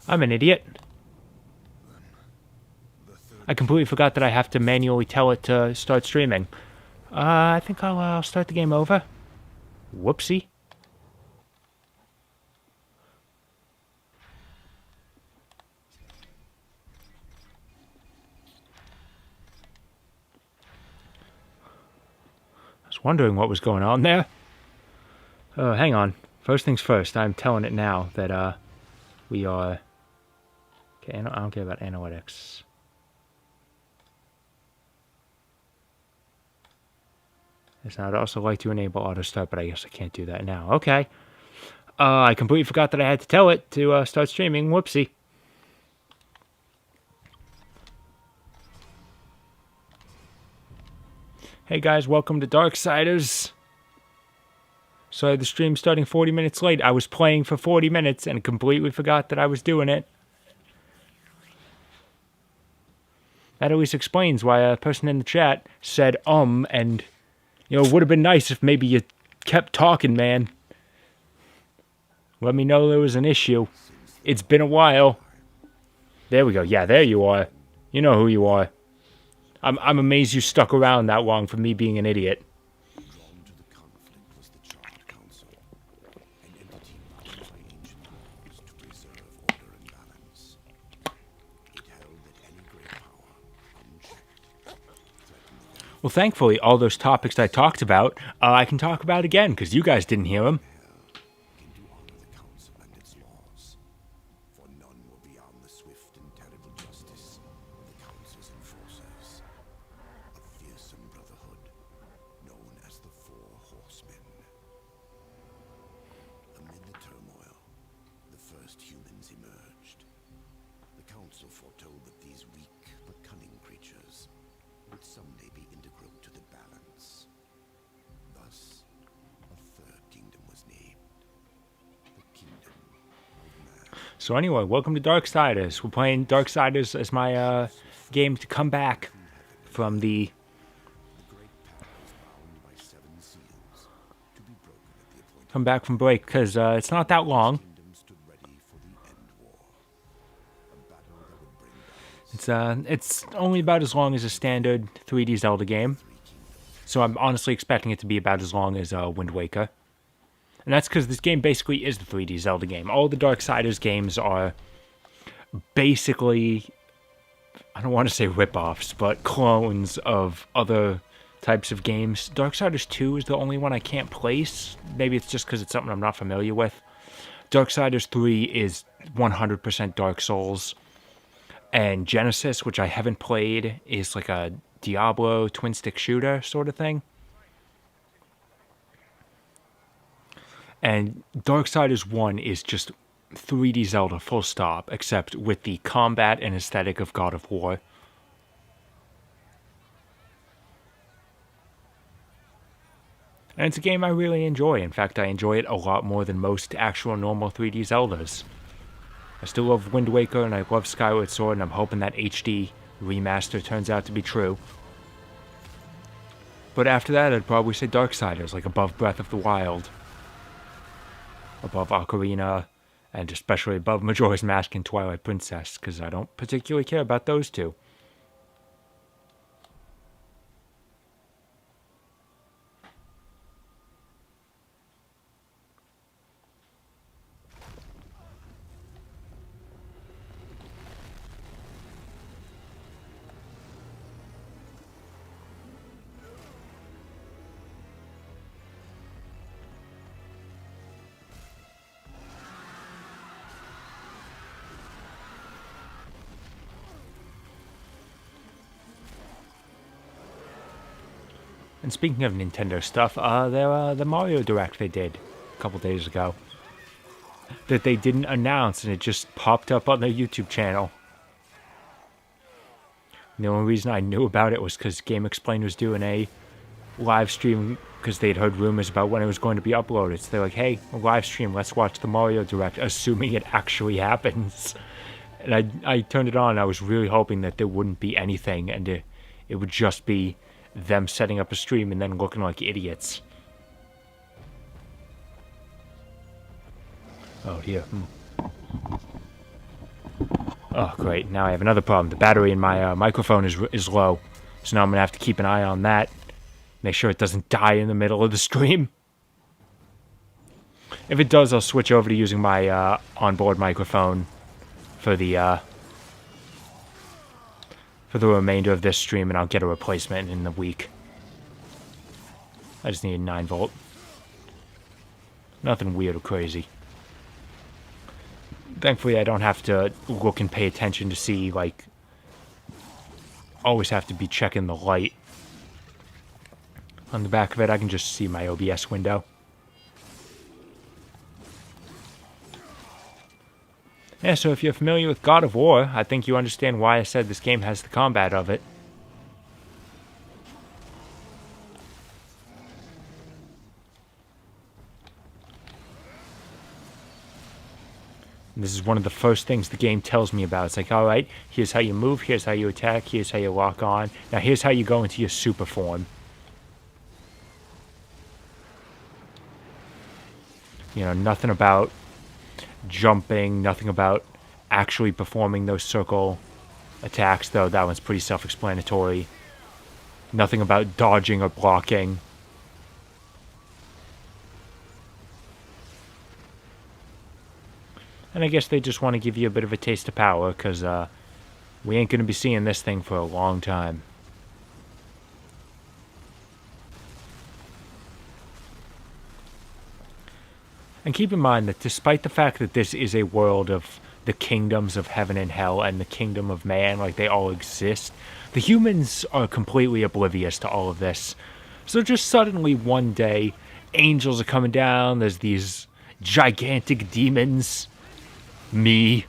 I'm an idiot. I completely forgot that I have to manually tell it to start streaming. I think I'll start the game over. Whoopsie. I was wondering what was going on there. Hang on. First things first, I'm telling it now that we are... Okay, I don't care about analytics. Yes, I'd also like to enable auto start, but I guess I can't do that now. Okay. I completely forgot that I had to tell it to start streaming. Whoopsie. Hey guys, welcome to Darksiders. Sorry, the stream's starting 40 minutes late. I was playing for 40 minutes and completely forgot that I was doing it. That at least explains why a person in the chat said and, you know, it would have been nice if maybe you kept talking, man. Let me know there was an issue. It's been a while. There we go. Yeah, there you are. You know who you are. I'm amazed you stuck around that long for me being an idiot. Well, thankfully, all those topics I talked about, I can talk about again, because you guys didn't hear them. So anyway, welcome to Darksiders. We're playing Darksiders as my game to come back from the... Come back from break, because it's not that long. It's only about as long as a standard 3D Zelda game. So I'm honestly expecting it to be about as long as Wind Waker. And that's because this game basically is the 3D Zelda game. All the Darksiders games are basically, I don't want to say rip-offs, but clones of other types of games. Darksiders 2 is the only one I can't place. Maybe it's just because it's something I'm not familiar with. Darksiders 3 is 100% Dark Souls. And Genesis, which I haven't played, is like a Diablo twin-stick shooter sort of thing. And Darksiders 1 is just 3D Zelda full stop, except with the combat and aesthetic of God of War. And it's a game I really enjoy. In fact, I enjoy it a lot more than most actual normal 3D Zeldas. I still love Wind Waker and I love Skyward Sword, and I'm hoping that HD remaster turns out to be true. But after that, I'd probably say Darksiders, like above Breath of the Wild. Above Ocarina, and especially above Majora's Mask and Twilight Princess, because I don't particularly care about those two. And speaking of Nintendo stuff, the Mario Direct they did a couple days ago that they didn't announce, and it just popped up on their YouTube channel. And the only reason I knew about it was because Game Explain was doing a live stream because they'd heard rumors about when it was going to be uploaded. So they're like, hey, a live stream, let's watch the Mario Direct, assuming it actually happens. And I turned it on, and I was really hoping that there wouldn't be anything, and it would just be them setting up a stream and then looking like idiots. Oh, here. Oh, great. Now I have another problem. The battery in my microphone is low. So now I'm going to have to keep an eye on that. Make sure it doesn't die in the middle of the stream. If it does, I'll switch over to using my onboard microphone for the remainder of this stream, and I'll get a replacement in the week. I just need a 9-volt. Nothing weird or crazy. Thankfully, I don't have to look and pay attention to see, like, always have to be checking the light. On the back of it, I can just see my OBS window. Yeah, so if you're familiar with God of War, I think you understand why I said this game has the combat of it. And this is one of the first things the game tells me about. It's like, alright, here's how you move, here's how you attack, here's how you lock on. Now here's how you go into your super form. You know, nothing about jumping, nothing about actually performing those circle attacks, though that one's pretty self-explanatory. Nothing about dodging or blocking. And I guess they just want to give you a bit of a taste of power, because we ain't going to be seeing this thing for a long time. And keep in mind that despite the fact that this is a world of the kingdoms of heaven and hell and the kingdom of man, like they all exist, the humans are completely oblivious to all of this. So just suddenly one day, angels are coming down, there's these gigantic demons. Me,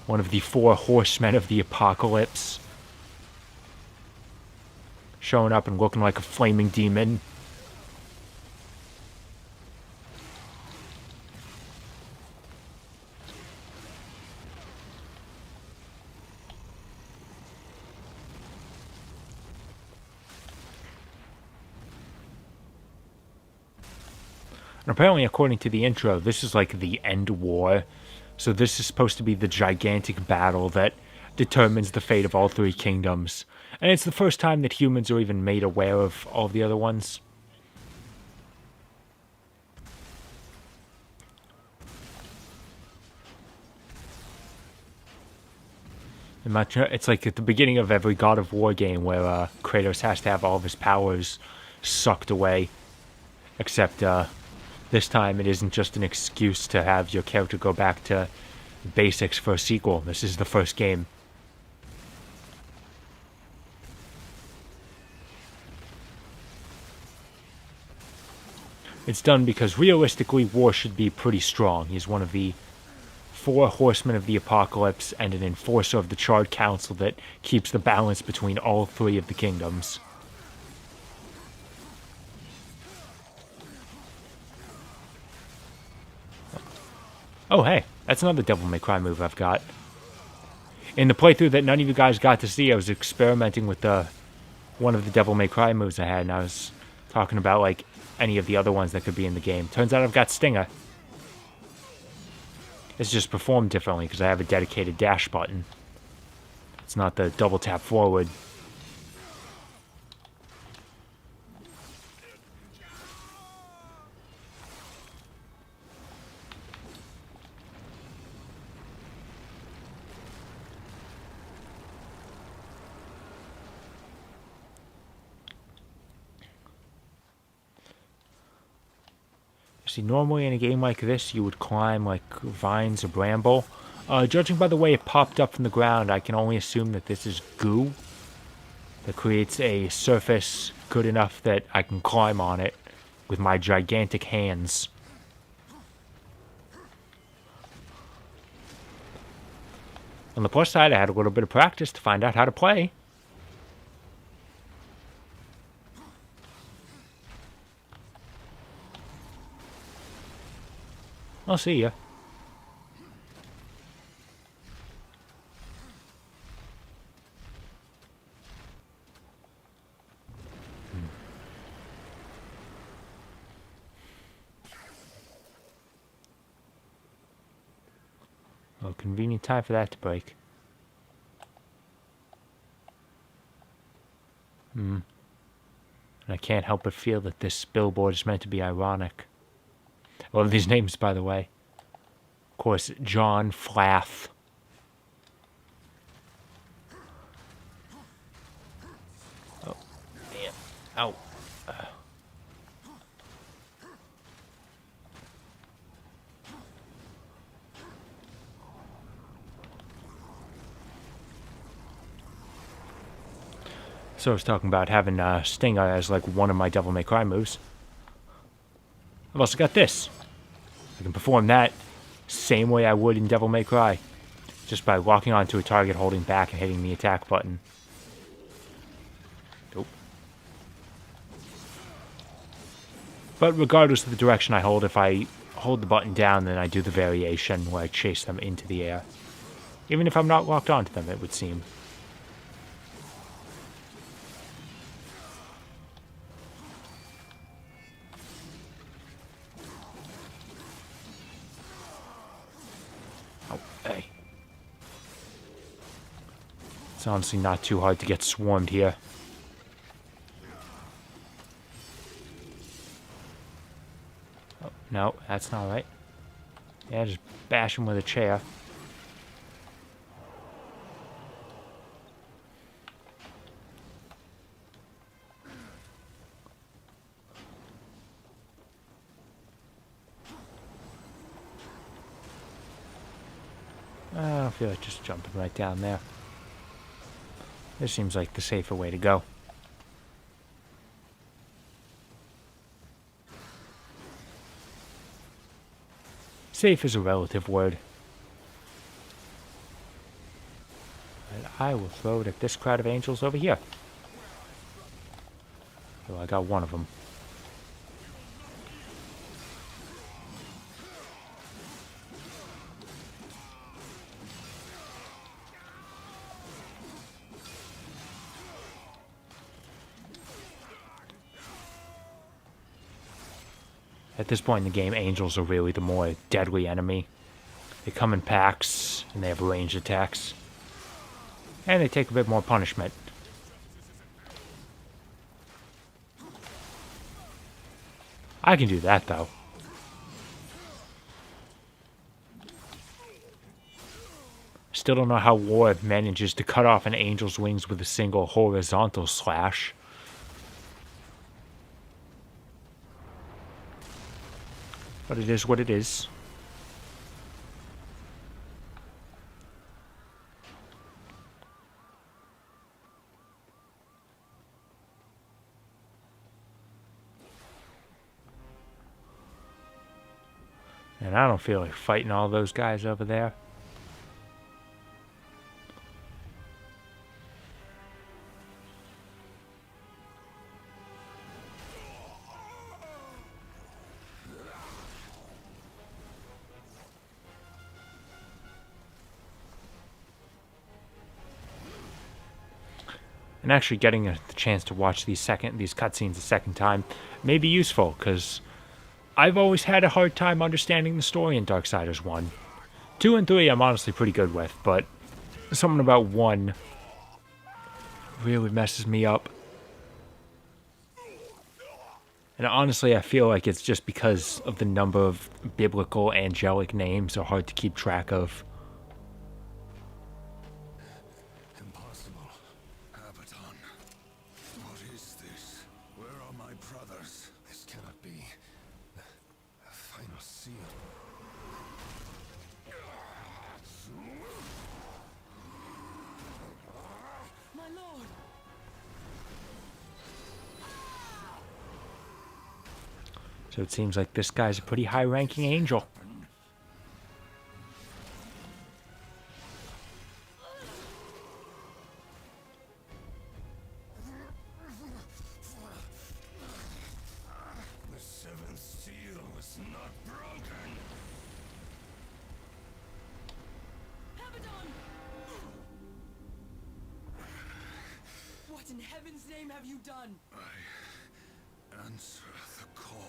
one of the 4 horsemen of the apocalypse, showing up and looking like a flaming demon. And apparently, according to the intro, this is like the end war. So this is supposed to be the gigantic battle that determines the fate of all 3 kingdoms. And it's the first time that humans are even made aware of all the other ones. It's like at the beginning of every God of War game where Kratos has to have all of his powers sucked away. Except this time it isn't just an excuse to have your character go back to basics for a sequel. This is the first game. It's done because realistically War should be pretty strong. He's one of the 4 horsemen of the apocalypse and an enforcer of the Charred Council that keeps the balance between all 3 of the kingdoms. Oh, hey, that's another Devil May Cry move I've got. In the playthrough that none of you guys got to see, I was experimenting with one of the Devil May Cry moves I had, and I was talking about, like, any of the other ones that could be in the game. Turns out I've got Stinger. It's just performed differently because I have a dedicated dash button. It's not the double tap forward. See, normally in a game like this, you would climb, like, vines or bramble. Judging by the way it popped up from the ground, I can only assume that this is goo that creates a surface good enough that I can climb on it with my gigantic hands. On the plus side, I had a little bit of practice to find out how to play. I'll see ya. Well, convenient time for that to break. And I can't help but feel that this billboard is meant to be ironic. Well, these names, by the way. Of course, John Flath. Oh, man. Ow. So I was talking about having Stinger as like one of my Devil May Cry moves. I've also got this. I can perform that same way I would in Devil May Cry. Just by walking onto a target, holding back, and hitting the attack button. Nope. But regardless of the direction I hold, if I hold the button down, then I do the variation where I chase them into the air. Even if I'm not locked onto them, it would seem. It's honestly not too hard to get swarmed here. Oh, no, that's not right. Yeah, just bash him with a chair. I feel like just jumping right down there. This seems like the safer way to go. Safe is a relative word. And I will throw it at this crowd of angels over here. So I got one of them. At this point in the game, angels are really the more deadly enemy. They come in packs, and they have ranged attacks. And they take a bit more punishment. I can do that, though. Still don't know how War manages to cut off an angel's wings with a single horizontal slash. But it is what it is. And I don't feel like fighting all those guys over there. And actually getting the chance to watch these cutscenes a second time may be useful, because I've always had a hard time understanding the story in Darksiders 1. 2 and 3 I'm honestly pretty good with, but something about 1 really messes me up. And honestly, I feel like it's just because of the number of biblical angelic names are hard to keep track of. So it seems like this guy's a pretty high-ranking angel. The seventh seal was not broken. Abaddon! What in heaven's name have you done? I answer the call.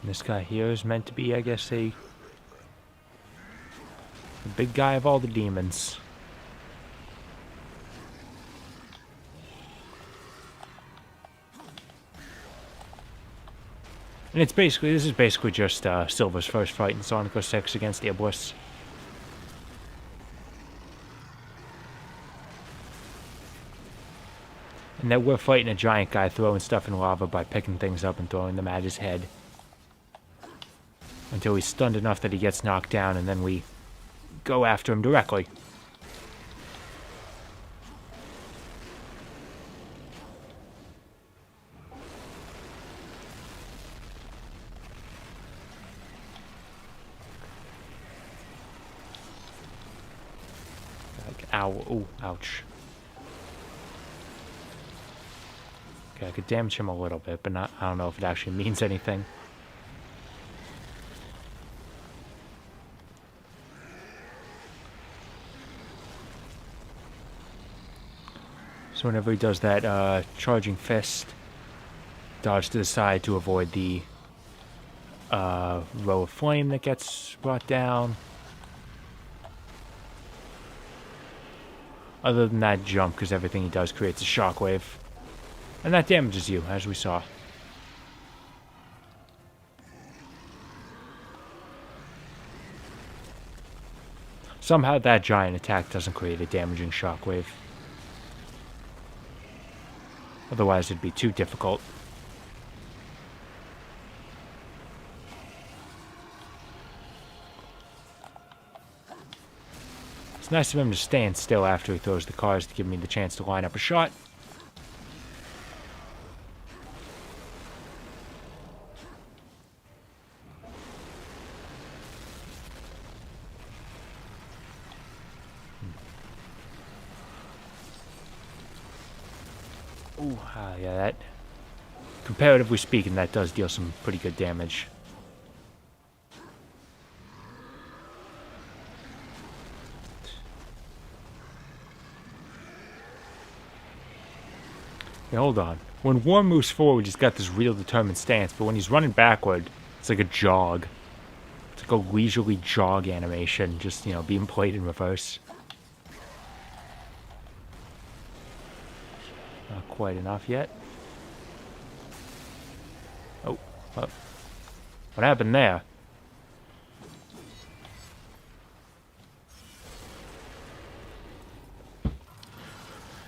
And this guy here is meant to be, I guess, the big guy of all the demons. And this is basically just Silver's first fight in Sonic 06 against the Iblis. And that we're fighting a giant guy throwing stuff in lava by picking things up and throwing them at his head. Until he's stunned enough that he gets knocked down, and then we go after him directly. Like, ow, ooh, ouch. Okay, I could damage him a little bit, but I don't know if it actually means anything. So whenever he does that charging fist, dodge to the side to avoid the row of flame that gets brought down. Other than that, jump, because everything he does creates a shockwave. And that damages you, as we saw. Somehow that giant attack doesn't create a damaging shockwave. Otherwise it'd be too difficult. It's nice of him to stand still after he throws the cars to give me the chance to line up a shot. Ooh, yeah, that... Comparatively speaking, that does deal some pretty good damage. Okay, hold on. When Worm moves forward, he's got this real determined stance, but when he's running backward, it's like a jog. It's like a leisurely jog animation, just, being played in reverse. Not quite enough yet. Oh, what happened there?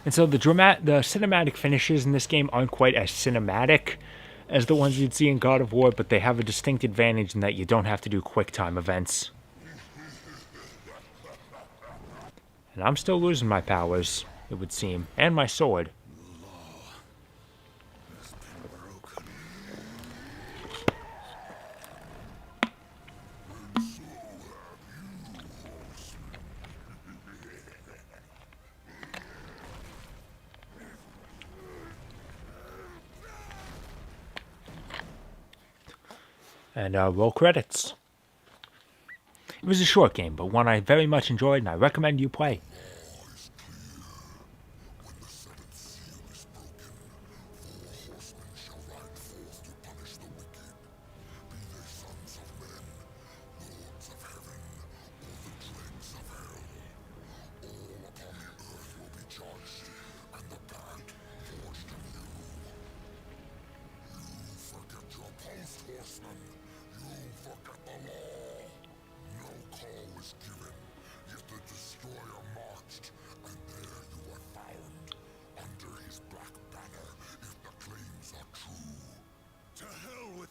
And so the cinematic finishes in this game aren't quite as cinematic as the ones you'd see in God of War, but they have a distinct advantage in that you don't have to do quick time events. And I'm still losing my powers, it would seem, and my sword. And roll credits. It was a short game, but one I very much enjoyed, and I recommend you play.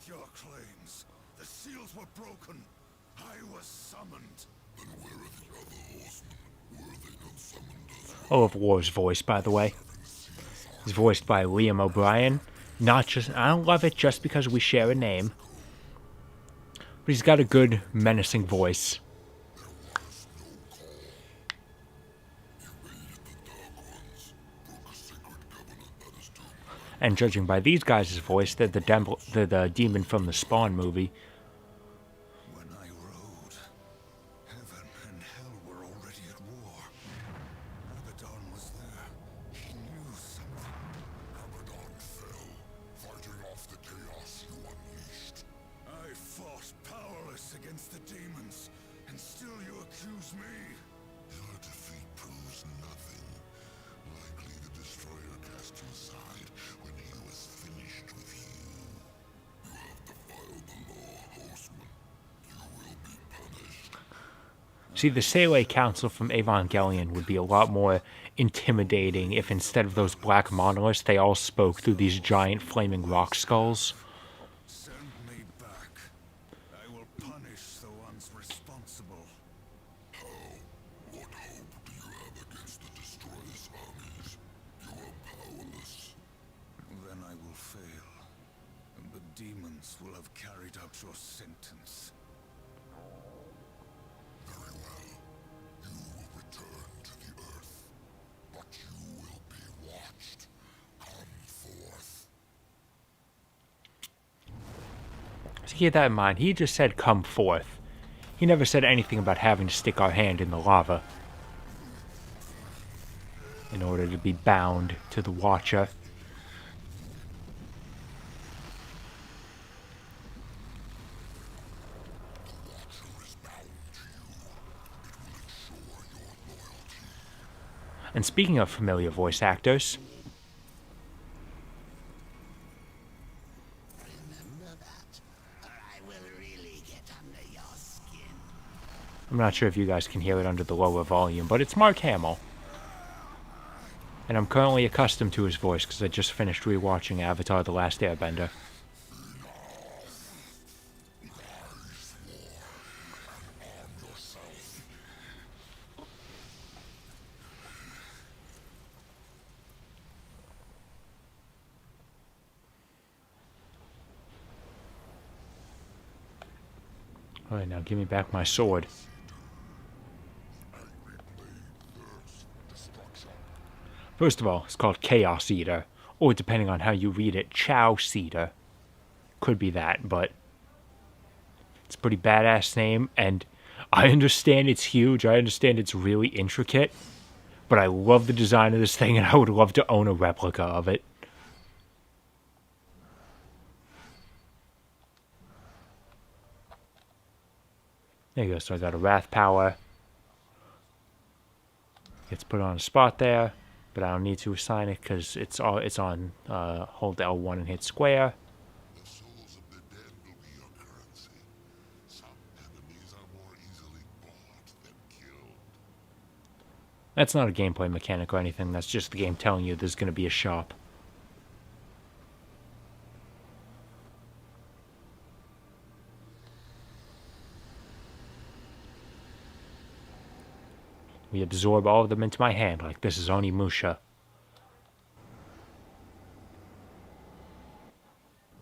Your claims. The seals were broken. I was summoned. Then where are the other horsemen? Were they not summoned as well? Oh, of War's voice, by the way. He's voiced by Liam O'Brien. I don't love it just because we share a name. But he's got a good, menacing voice. And judging by these guys' voice, they're the demon from the Spawn movie. When I rode, heaven and hell were already at war. Abaddon was there. He knew something. Abaddon fell, fighting off the chaos you unleashed. I See, the Sele Council from Evangelion would be a lot more intimidating if instead of those black monoliths, they all spoke through these giant flaming rock skulls. Send me back. I will punish the ones responsible. What hope do you have against the Destroyer's armies? You are powerless. Then I will fail, and the demons will have carried out your sentence. Very well. You will return to the Earth. But you will be watched. Come forth. So keep that in mind. He just said, come forth. He never said anything about having to stick our hand in the lava in order to be bound to the Watcher. And speaking of familiar voice actors, Remember that, or I will really get under your skin. I'm not sure if you guys can hear it under the lower volume, but it's Mark Hamill. And I'm currently accustomed to his voice because I just finished rewatching Avatar: The Last Airbender. Alright, now give me back my sword. First of all, it's called Chaos Eater, or depending on how you read it, Chow Cedar. Could be that, but it's a pretty badass name, and I understand it's huge, I understand it's really intricate, but I love the design of this thing, and I would love to own a replica of it. There you go, so I got a Wrath Power. Gets put on a spot there, but I don't need to assign it because it's on hold L1 and hit square. The souls of the dead will be your currency. Some enemies are more easily bought than killed. That's not a gameplay mechanic or anything, that's just the game telling you there's going to be a shop. We absorb all of them into my hand like this is Onimusha.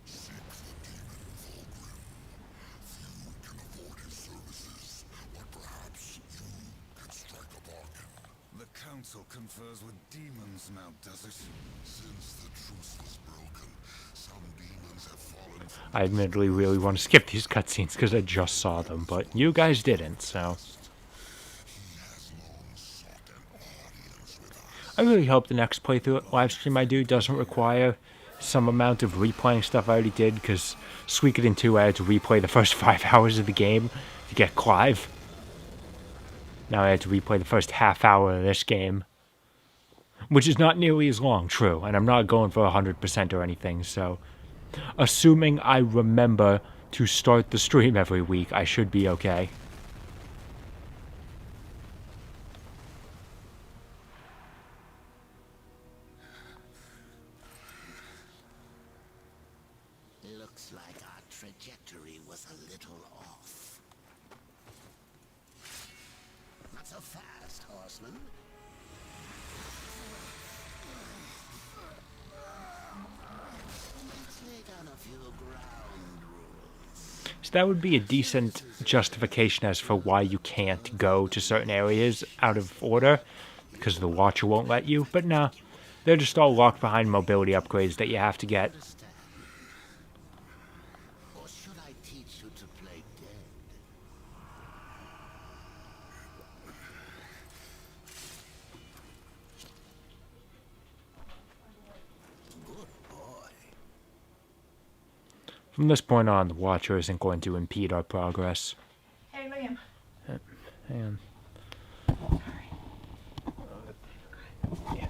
Seek the demon Fulgrim. Few can afford his services, but perhaps you can strike a bargain. The council confers with demons now, does it? Since the truce was broken, some demons have fallen from I admittedly really want to skip these cutscenes because I just saw them, but you guys didn't, so... I really hope the next playthrough livestream I do doesn't require some amount of replaying stuff I already did, because Suikoden 2 I had to replay the first 5 hours of the game to get Clive. Now I had to replay the first half hour of this game, which is not nearly as long, true, and I'm not going for 100% or anything, so assuming I remember to start the stream every week, I should be okay. Looks like our trajectory was a little off. Not so fast, horseman. Let's lay down a few ground rules. So that would be a decent justification as for why you can't go to certain areas out of order, because the Watcher won't let you, but nah, they're just all locked behind mobility upgrades that you have to get. Or should I teach you to play dead? Good boy. From this point on, the Watcher isn't going to impede our progress. Hey, Liam. Hang on. Yeah.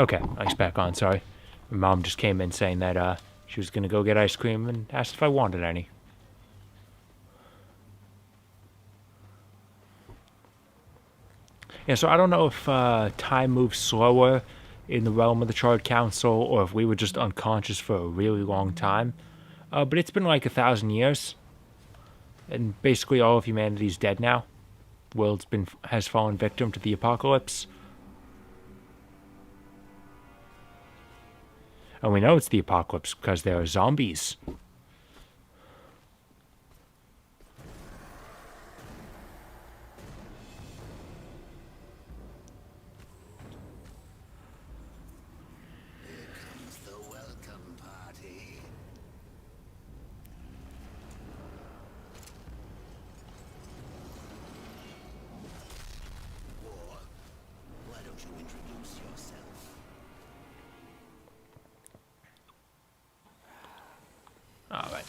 Okay, ice back on, sorry. My mom just came in saying that she was going to go get ice cream and asked if I wanted any. Yeah, so I don't know if time moves slower in the realm of the Charred Council or if we were just unconscious for a really long time. But it's been like 1,000 years. And basically all of humanity's dead now. World's has fallen victim to the apocalypse. And we know it's the apocalypse because there are zombies. Comes the welcome party. War, why don't you introduce yourself? Alright.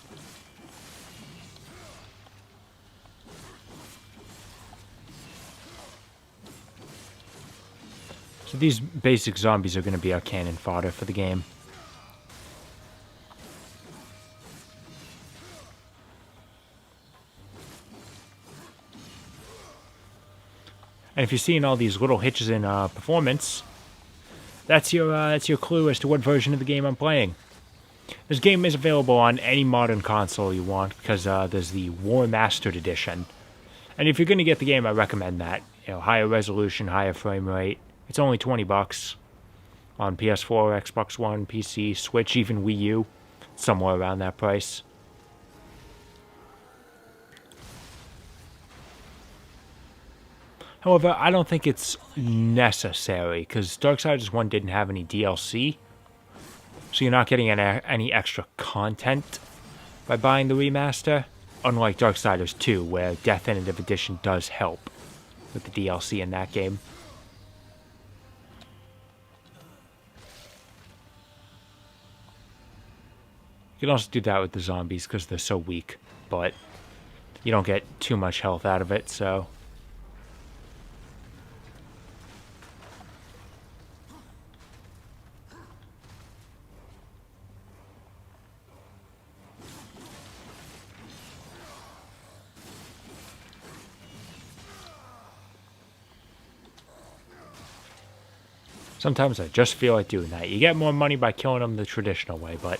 So these basic zombies are going to be our cannon fodder for the game. And if you're seeing all these little hitches in performance, that's your clue as to what version of the game I'm playing. This game is available on any modern console you want because there's the War Mastered Edition. And if you're going to get the game, I recommend that. You know, higher resolution, higher frame rate. It's only $20 on PS4, Xbox One, PC, Switch, even Wii U. Somewhere around that price. However, I don't think it's necessary because Darksiders 1 didn't have any DLC. So you're not getting any extra content by buying the remaster. Unlike Darksiders 2, where Definitive Edition does help with the DLC in that game. You can also do that with the zombies because they're so weak, but you don't get too much health out of it, so... Sometimes I just feel like doing that. You get more money by killing them the traditional way, but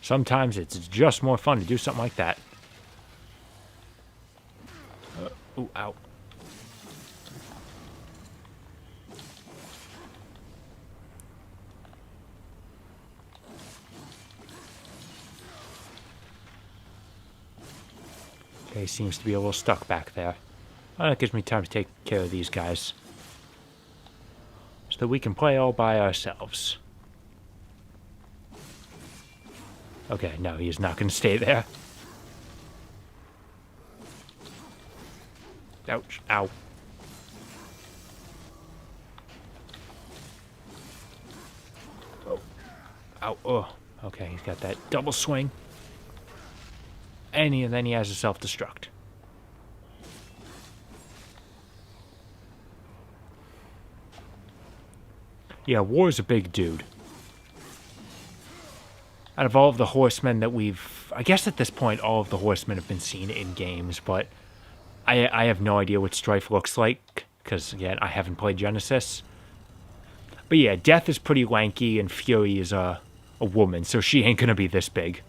sometimes it's just more fun to do something like that. Ooh, ow. Okay, seems to be a little stuck back there. That gives me time to take care of these guys. So that we can play all by ourselves. Okay, no, he's not going to stay there. Ouch, ow. Oh, ow, oh. Okay, he's got that double swing. And then he has a self-destruct. Yeah, War's a big dude. Out of all of the horsemen that we've... I guess at this point all of the horsemen have been seen in games, but I have no idea what Strife looks like, because, again, I haven't played Genesis. But yeah, Death is pretty lanky, and Fury is a woman, so she ain't gonna be this big.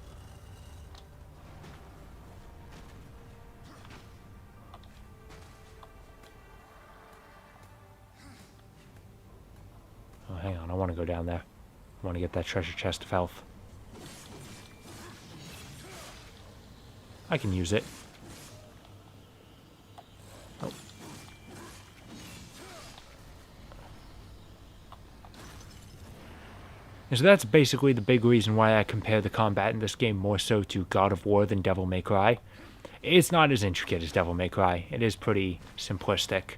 Oh, hang on, I want to go down there. I want to get that treasure chest of health. I can use it. Oh. And so that's basically the big reason why I compare the combat in this game more so to God of War than Devil May Cry. It's not as intricate as Devil May Cry. It is pretty simplistic.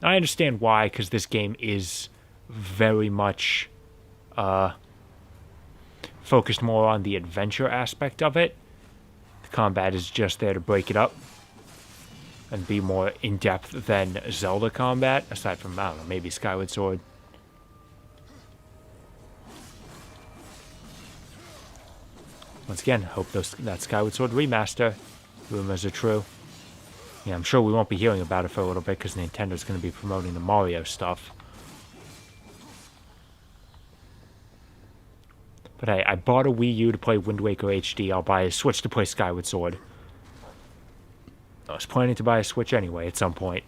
I understand why, because this game is very much focused more on the adventure aspect of it. The combat is just there to break it up. and be more in-depth than Zelda combat, aside from, I don't know, maybe Skyward Sword. Once again, hope that Skyward Sword remaster rumors are true. Yeah, I'm sure we won't be hearing about it for a little bit because Nintendo's going to be promoting the Mario stuff. But hey, I bought a Wii U to play Wind Waker HD. I'll buy a Switch to play Skyward Sword. I was planning to buy a Switch anyway at some point.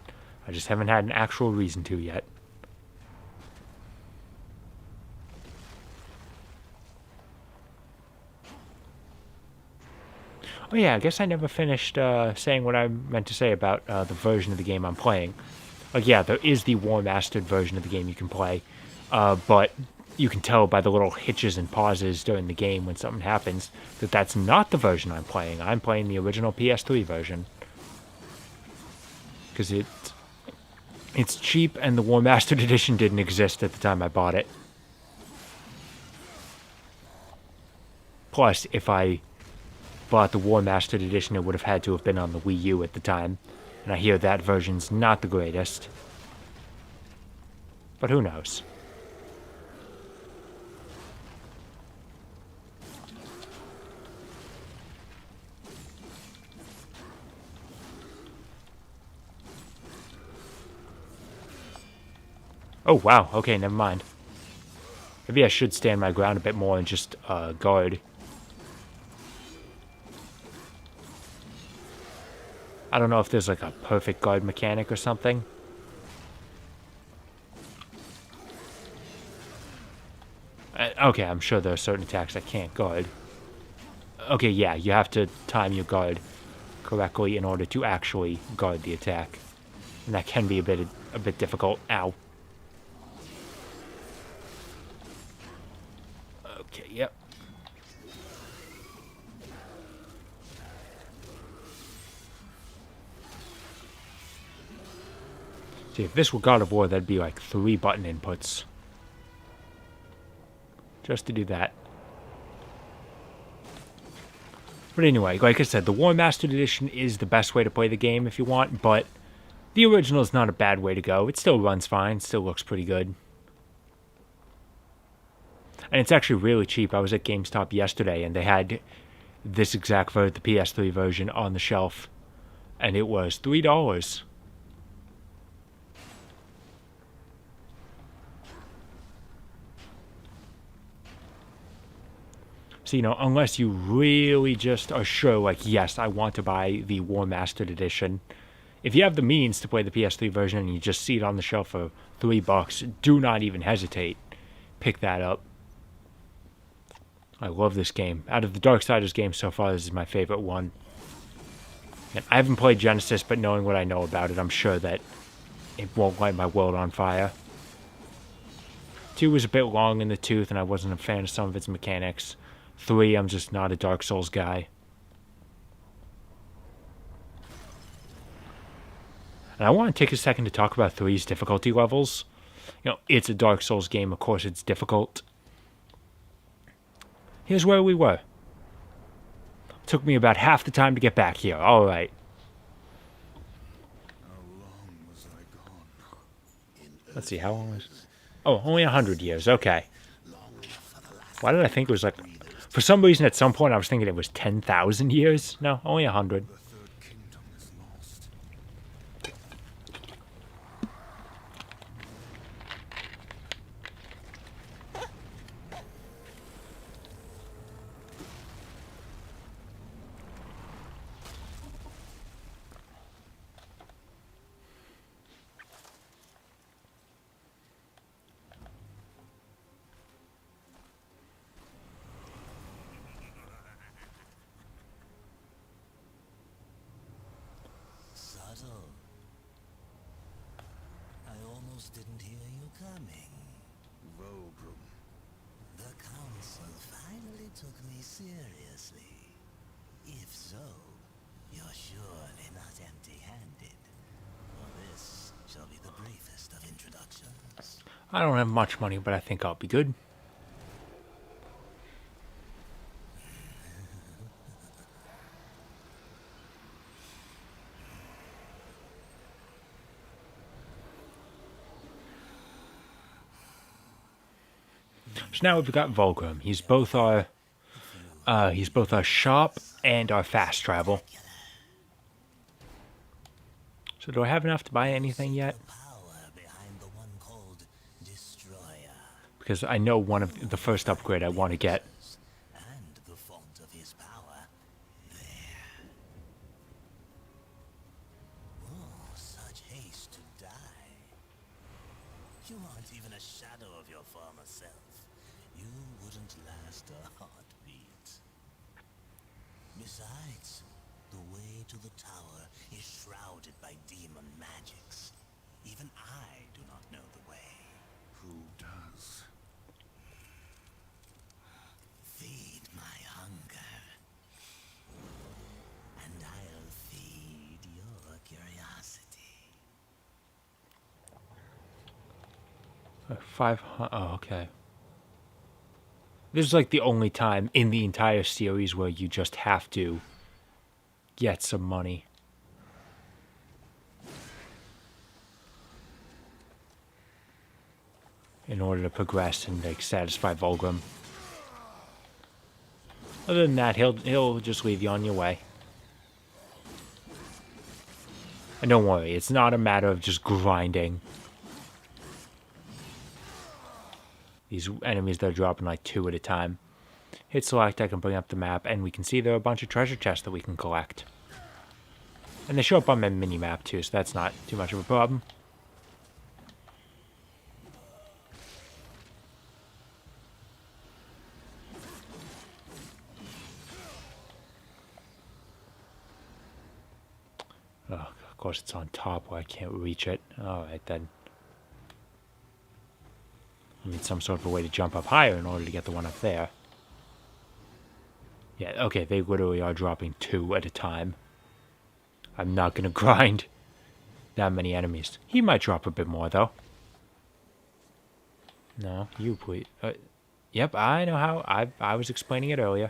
I just haven't had an actual reason to yet. Oh yeah, I guess I never finished saying what I meant to say about the version of the game I'm playing. Like, yeah, there is the War Mastered version of the game you can play, but you can tell by the little hitches and pauses during the game when something happens that that's not the version I'm playing. I'm playing the original PS3 version. Because it's cheap and the War Mastered Edition didn't exist at the time I bought it. Plus, if I bought the War Mastered Edition, it would have had to have been on the Wii U at the time. And I hear that version's not the greatest. But who knows? Oh, wow. Okay, never mind. Maybe I should stand my ground a bit more and just guard. I don't know if there's like a perfect guard mechanic or something. Okay, I'm sure there are certain attacks I can't guard. Okay, yeah, you have to time your guard correctly in order to actually guard the attack. And that can be a bit difficult. Ow. Okay, yep. See, if this were God of War, that'd be like 3 button inputs. Just to do that. But anyway, like I said, the War Mastered Edition is the best way to play the game if you want, but the original is not a bad way to go. It still runs fine, still looks pretty good. And it's actually really cheap. I was at GameStop yesterday, and they had this exact the PS3 version on the shelf, and it was $3. So, you know, unless you really just are sure, like, yes, I want to buy the War Mastered Edition. If you have the means to play the PS3 version and you just see it on the shelf for $3, do not even hesitate. Pick that up. I love this game. Out of the Darksiders games so far, this is my favorite one. And I haven't played Genesis, but knowing what I know about it, I'm sure that it won't light my world on fire. 2 was a bit long in the tooth, and I wasn't a fan of some of its mechanics. 3, I'm just not a Dark Souls guy. And I want to take a second to talk about 3's difficulty levels. You know, it's a Dark Souls game, of course it's difficult. Here's where we were. It took me about half the time to get back here. Alright. How long was I gone? Let's see, how long was... Oh, only 100 years, okay. Why did I think it was like... For some reason, at some point, I was thinking it was 10,000 years. No, only 100. The Third Kingdom is lost. Subtle. I almost didn't hear you coming. Vulgrim. The council finally took me seriously. If so, you're surely not empty-handed. For this shall be the briefest of introductions. I don't have much money, but I think I'll be good. So now we've got Volgrim. He's both our shop and our fast travel. So do I have enough to buy anything yet? Power behind the one called Destroyer. Because I know one of the first upgrade I want to get. And the font of his power. There. Oh, such haste to die. You aren't even a shadow of your former self. You wouldn't last a heartbeat. Besides, the way to the tower is shrouded by demon magics. Even I do not know the way. Who does? Feed my hunger, and I'll feed your curiosity. 500. Oh, okay. This is like the only time in the entire series where you just have to get some money. In order to progress and like satisfy Volgrim. Other than that, he'll just leave you on your way. And don't worry, it's not a matter of just grinding. These enemies that are dropping like 2 at a time. Hit select, I can bring up the map, and we can see there are a bunch of treasure chests that we can collect. And they show up on my mini-map too, so that's not too much of a problem. Oh, of course it's on top where I can't reach it. Alright then. I need some sort of a way to jump up higher in order to get the one up there. Yeah, okay, they literally are dropping 2 at a time. I'm not gonna grind that many enemies. He might drop a bit more, though. No, you please. Yep, I know how. I was explaining it earlier.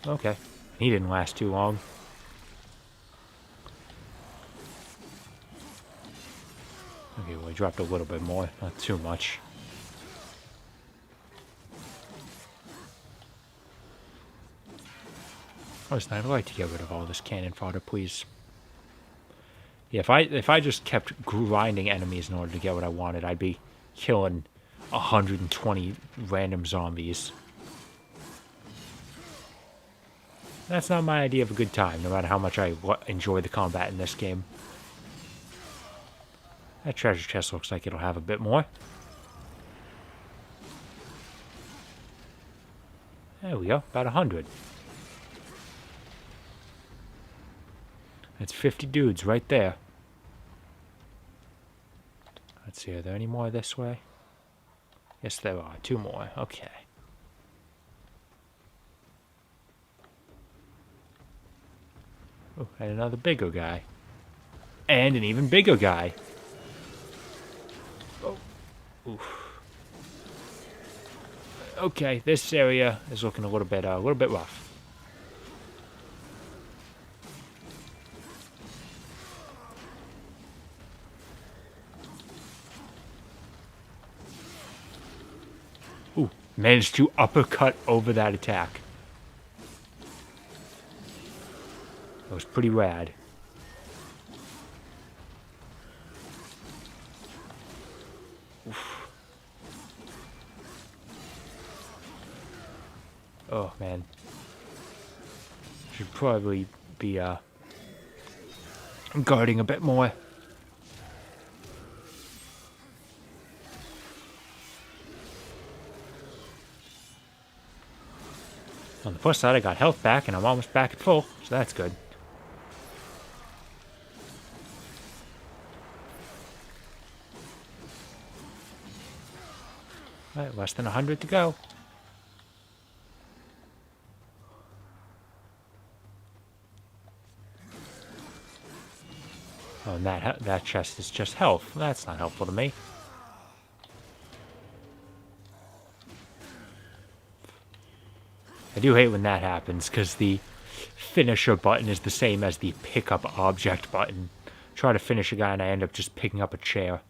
Okay. He didn't last too long. Okay, well, he dropped a little bit more. Not too much. Listen, I'd like to get rid of all this cannon fodder, please. Yeah, if I just kept grinding enemies in order to get what I wanted, I'd be killing 120 random zombies. That's not my idea of a good time, no matter how much I enjoy the combat in this game. That treasure chest looks like it'll have a bit more. There we go, about 100. That's 50 dudes right there. Let's see, are there any more this way? Yes, there are. 2 more. Okay. Oh, and another bigger guy. And an even bigger guy. Oh. Oof. Okay, this area is looking a little bit rough. Ooh, managed to uppercut over that attack. That was pretty rad. Oof. Oh, man. Should probably be guarding a bit more. On the plus side, I got health back, and I'm almost back at full, so that's good. Alright, less than 100 to go. Oh, and that chest is just health. That's not helpful to me. I do hate when that happens, because the finisher button is the same as the pick up object button. Try to finish a guy and I end up just picking up a chair.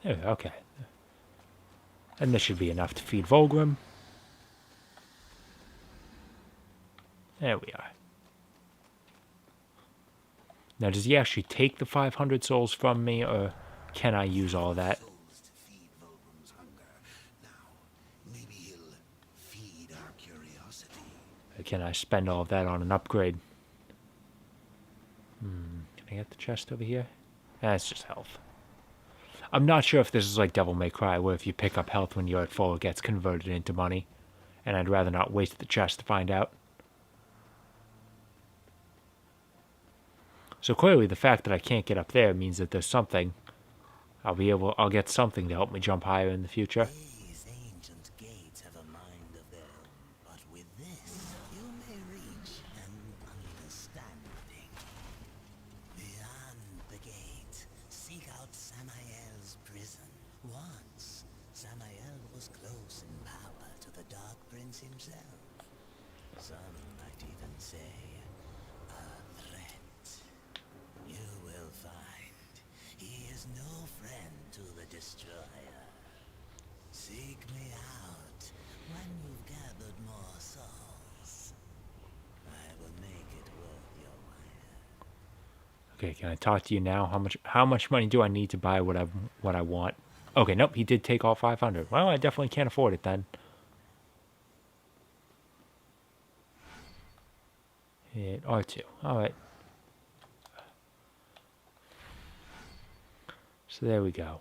There, okay. And this should be enough to feed Volgrim. There we are. Now, does he actually take the 500 souls from me, or can I use all that? Souls to feed Volgrim's hunger. Now, maybe he'll feed our curiosity. Or can I spend all of that on an upgrade? Can I get the chest over here? That's just health. I'm not sure if this is like Devil May Cry, where if you pick up health when you're at full, it gets converted into money. And I'd rather not waste the chest to find out. So clearly the fact that I can't get up there means that there's something. I'll get something to help me jump higher in the future. These ancient gates have a mind of their own, but with this, you may reach an understanding. Beyond the gate, seek out Samael's prison. Once, Samael was close in power to the Dark Prince himself. Some might even say, a threat. You will find he is no friend to the Destroyer. Seek me out when you've gathered more souls. I will make it worth your while. Okay, can I talk to you now? How much money do I need to buy what I want? Okay, nope, he did take all 500. Well, I definitely can't afford it then. Hit R2. Alright. So there we go.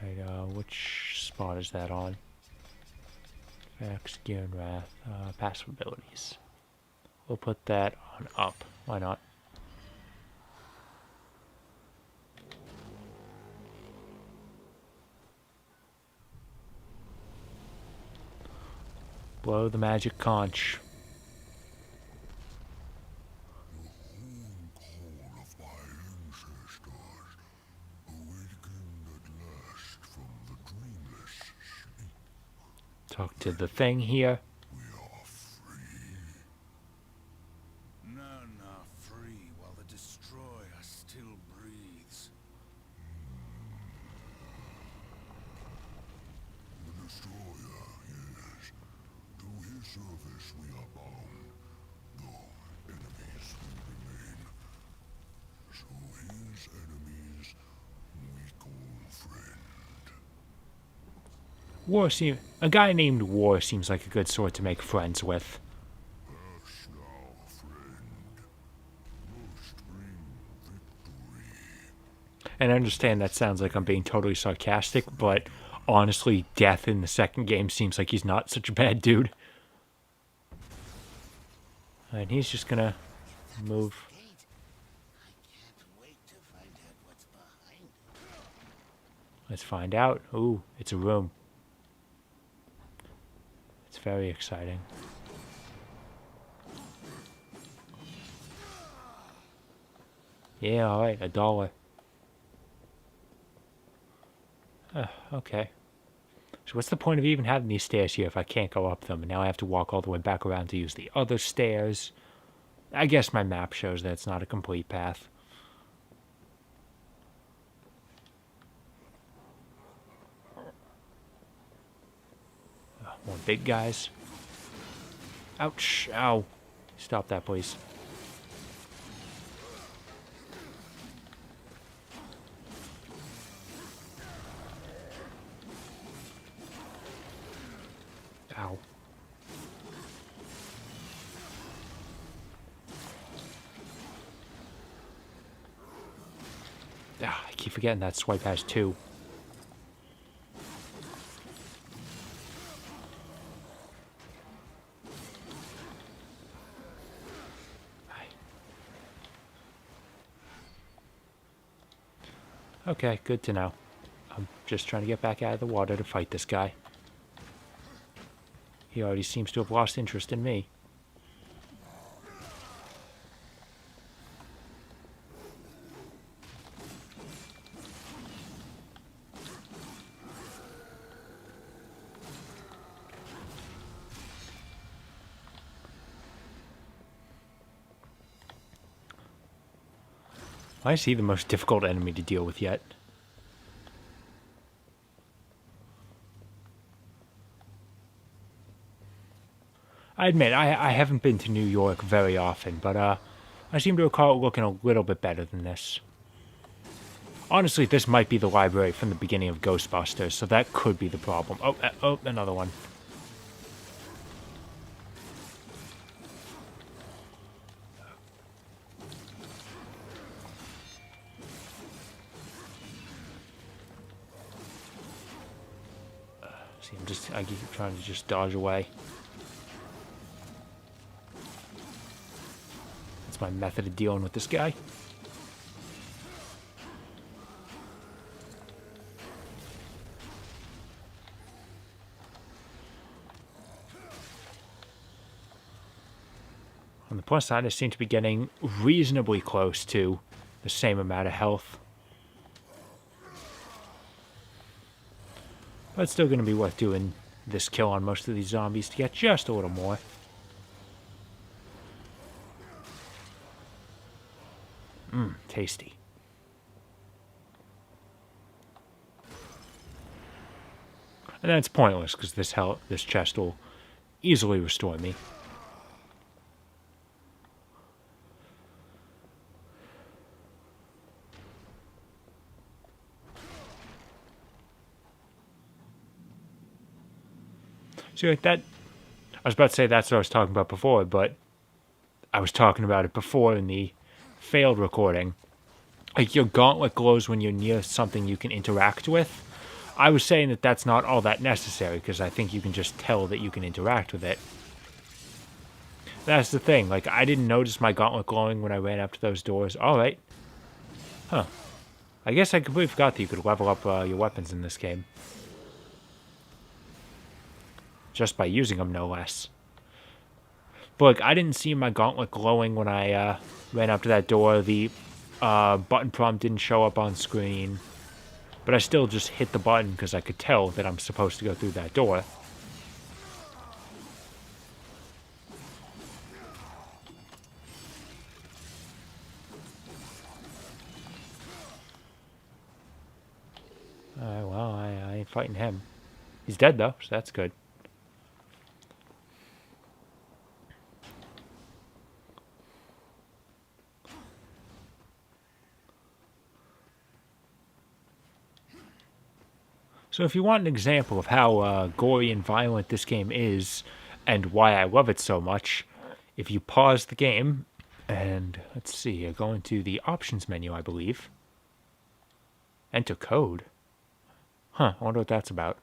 Alright, which spot is that on? Facts, Gear and Wrath, passive abilities. We'll put that on up. Why not? Blow the magic conch. Call of my ancestors, awakened at last from the dreamless sleep. Talk to the thing here. We are free. None are free while the Destroyer still breathes. The Destroyer, yes. To his service we are bound, though enemies will remain. So his enemies we call friend. A guy named War seems like a good sort to make friends with. Pass now, friend. Must bring victory. And I understand that sounds like I'm being totally sarcastic, but honestly, Death in the second game seems like he's not such a bad dude. And he's just gonna move. Gate. I can't wait to find out what's behind it. Let's find out. Ooh, it's a room. It's very exciting. Yeah, alright, $1. Okay. So what's the point of even having these stairs here if I can't go up them? And now I have to walk all the way back around to use the other stairs. I guess my map shows that it's not a complete path. More big guys. Ouch. Ow. Stop that, please. Ow. Ah, I keep forgetting that swipe has 2. Okay, good to know. I'm just trying to get back out of the water to fight this guy. He already seems to have lost interest in me. Why is he the most difficult enemy to deal with yet? I admit, I haven't been to New York very often, but I seem to recall it looking a little bit better than this. Honestly, this might be the library from the beginning of Ghostbusters, so that could be the problem. Oh, another one. See, I keep trying to just dodge away. That's my method of dealing with this guy. On the plus side, I seem to be getting reasonably close to the same amount of health. But it's still going to be worth doing this kill on most of these zombies to get just a little more. Tasty. And that's pointless because this chest will easily restore me. See, like that, I was about to say that's what I was talking about before, but I was talking about it before in the failed recording. Like, your gauntlet glows when you're near something you can interact with. I was saying that that's not all that necessary, because I think you can just tell that you can interact with it. That's the thing, like, I didn't notice my gauntlet glowing when I ran up to those doors. Alright. Huh. I guess I completely forgot that you could level up your weapons in this game. Just by using them, no less. But, like, I didn't see my gauntlet glowing when I ran up to that door. The button prompt didn't show up on screen. But I still just hit the button because I could tell that I'm supposed to go through that door. Alright, well, I ain't fighting him. He's dead, though, so that's good. So if you want an example of how gory and violent this game is, and why I love it so much, if you pause the game, and let's see, go into the options menu, I believe. Enter code. Huh, I wonder what that's about.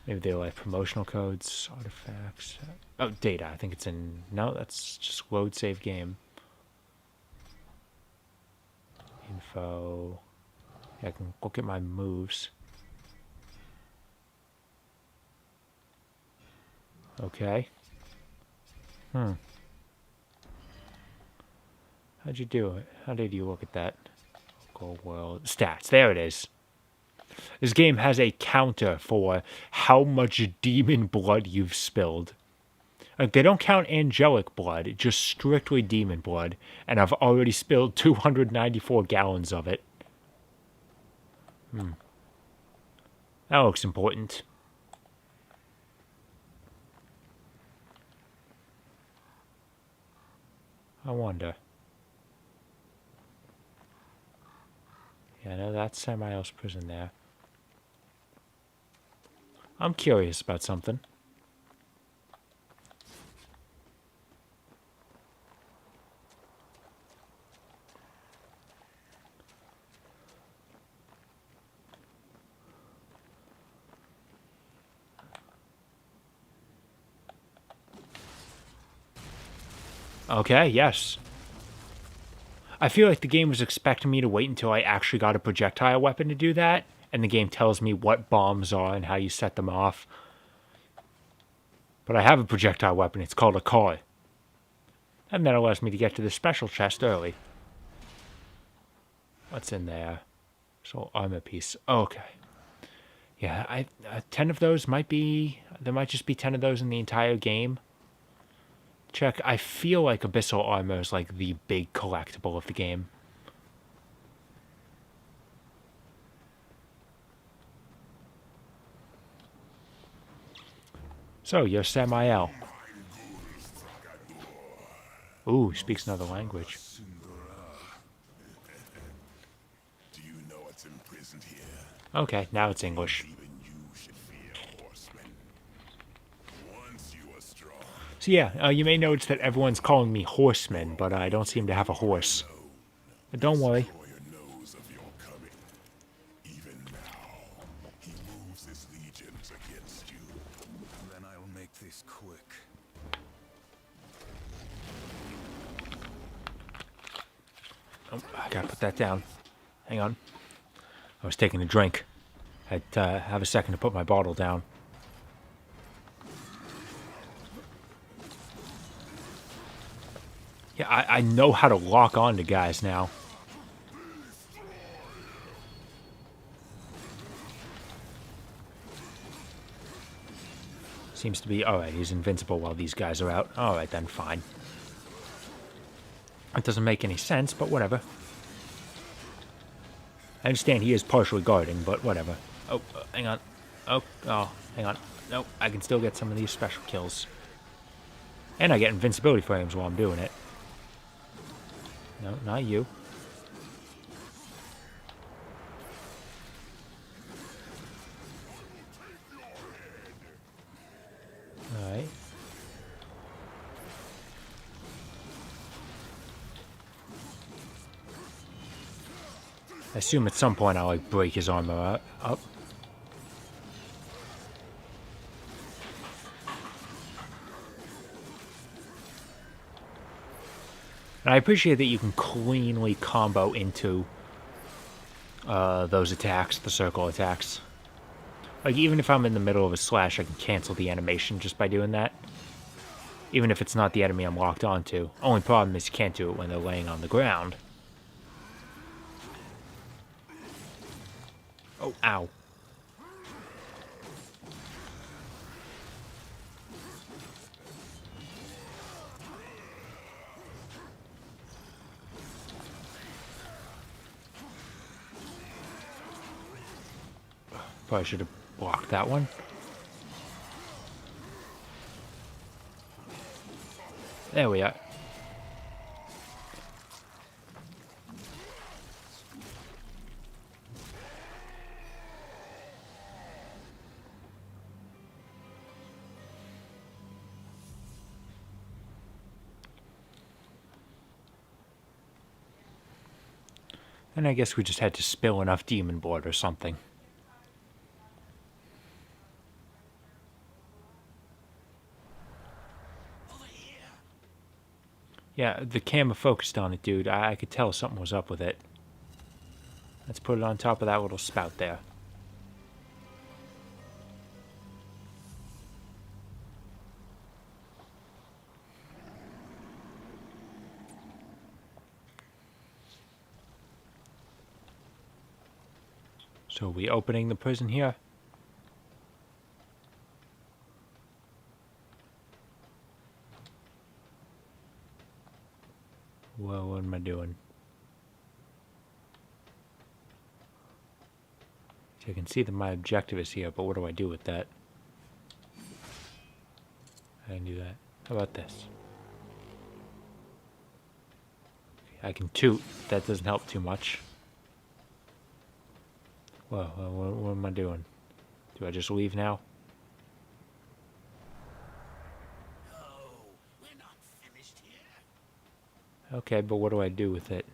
Maybe they're like promotional codes, artifacts. Oh, data, I think it's in... No, that's just load save game. Info... I can look at my moves. Okay. How'd you do it? How did you look at that? Local world. Stats. There it is. This game has a counter for how much demon blood you've spilled. Like, they don't count angelic blood, just strictly demon blood. And I've already spilled 294 gallons of it. That looks important. I wonder. Yeah, no, that's Samael's prison there. I'm curious about something. Okay, yes. I feel like the game was expecting me to wait until I actually got a projectile weapon to do that, and the game tells me what bombs are and how you set them off. But I have a projectile weapon, it's called a car. And that allows me to get to the special chest early. What's in there? So armor piece. Okay. Yeah, 10 of those might be... There might just be 10 of those in the entire game. check. I feel like Abyssal Armor is like the big collectible of the game. So, you're Samael. Ooh, he speaks another language. Do you know what's imprisoned here? Okay, now it's English. Even you should fear horsemen. Once you are strong, So yeah, you may notice that everyone's calling me Horseman, but I don't seem to have a horse. But don't worry. Warrior knows of your coming. Even now, he moves his legions against you. Then I'll make this quick. Oh, I gotta put that down. Hang on. I was taking a drink. I'd have a second to put my bottle down. Yeah, I know how to lock on to guys now. Seems to be... Alright, he's invincible while these guys are out. Alright then, fine. That doesn't make any sense, but whatever. I understand he is partially guarding, but whatever. Oh, hang on. Oh, hang on. No, I can still get some of these special kills. And I get invincibility frames while I'm doing it. No, not you. Alright. I assume at some point I'll like break his armor up. And I appreciate that you can cleanly combo into those attacks, the circle attacks. Like, even if I'm in the middle of a slash, I can cancel the animation just by doing that. Even if it's not the enemy I'm locked onto. Only problem is you can't do it when they're laying on the ground. Oh, ow. Probably should have blocked that one. There we are. And I guess we just had to spill enough demon blood or something. Yeah, the camera focused on it, dude. I could tell something was up with it. Let's put it on top of that little spout there. So are we opening the prison here? Well, what am I doing? So I can see that my objective is here, but what do I do with that? I can do that. How about this? I can toot. That doesn't help too much. Well, what am I doing? Do I just leave now? No, we're not finished here. Okay, but what do I do with it?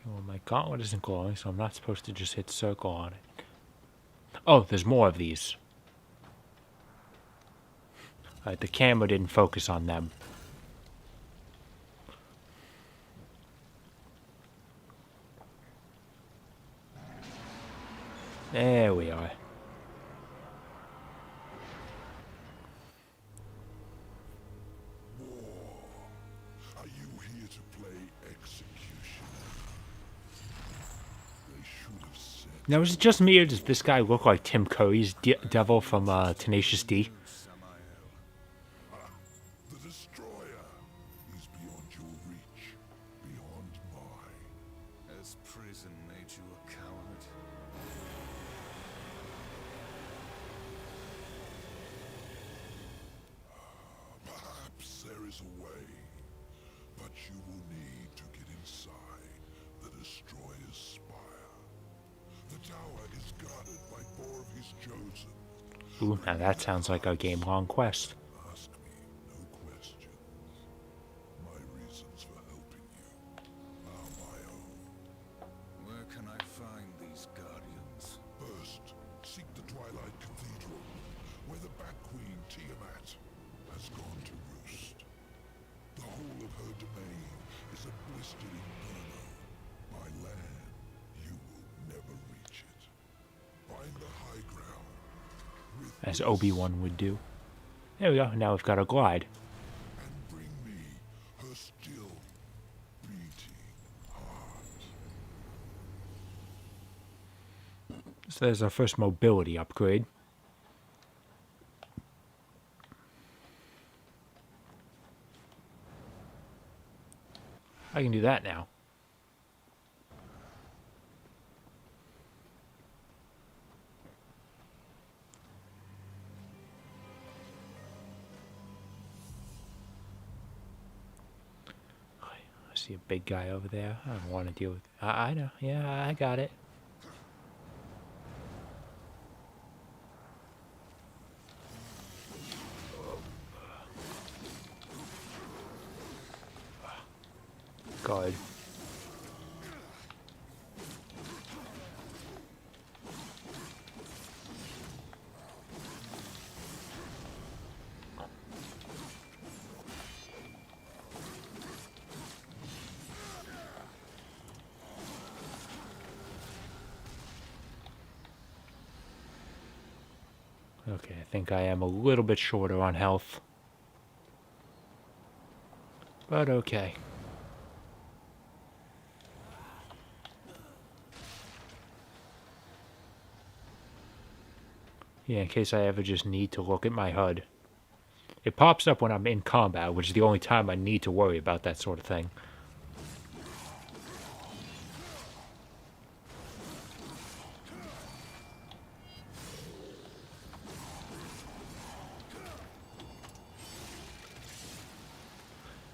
Well, my gauntlet isn't glowing, so I'm not supposed to just hit circle on it. Oh, there's more of these. Alright, the camera didn't focus on them. There we are. are you here to play executioner? Now, is it just me or does this guy look like Tim Curry's devil from Tenacious D? Samael. The Destroyer is beyond your reach, beyond mine. Has prison made you a coward? Perhaps there is a way, but you will need to get inside the Destroyer's spire. The tower is guarded by 4 of his chosen. Ooh, now that sounds like a game-long quest. Ask me no questions. My reasons for helping you are my own. Where can I find these guardians? First, seek the Twilight Cathedral, where the Bat Queen Tiamat has gone to roost. The whole of her domain is a blistered inferno. By land, you will never reach it. Find the high ground. As Obi-Wan would do. There we go, now we've got a glide. And bring me her still beating heart. So there's our first mobility upgrade. I can do that now. I see a big guy over there. I don't want to deal with... I know. Yeah, I got it. God. Okay, I think I am a little bit shorter on health. But okay. Yeah, in case I ever just need to look at my HUD. It pops up when I'm in combat, which is the only time I need to worry about that sort of thing.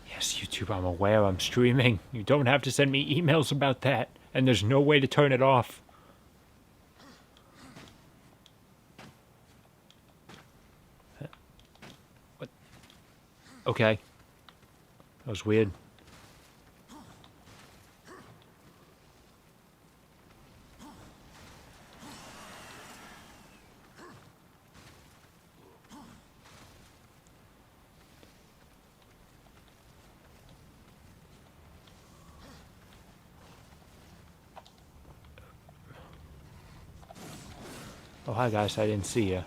Yes, YouTube, I'm aware I'm streaming. You don't have to send me emails about that. And there's no way to turn it off. What? Okay. That was weird. Oh, hi guys, I didn't see you.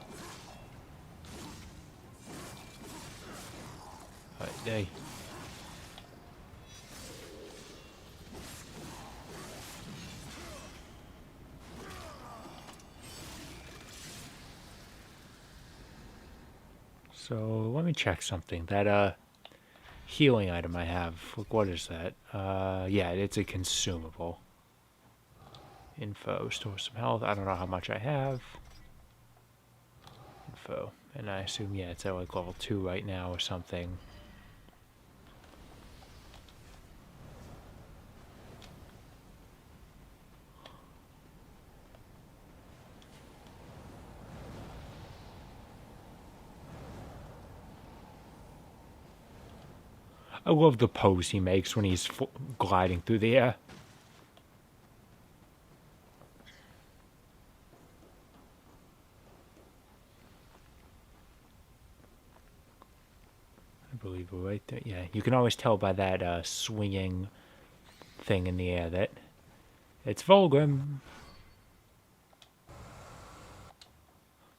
Alright, hey. So, let me check something. That, healing item I have, what is that? Yeah, it's a consumable. Info, restore some health. I don't know how much I have. Info. And I assume, yeah, it's at like level 2 right now or something. I love the pose he makes when he's gliding through the air. I believe we're right there. Yeah, you can always tell by that swinging thing in the air that it's Volgrim.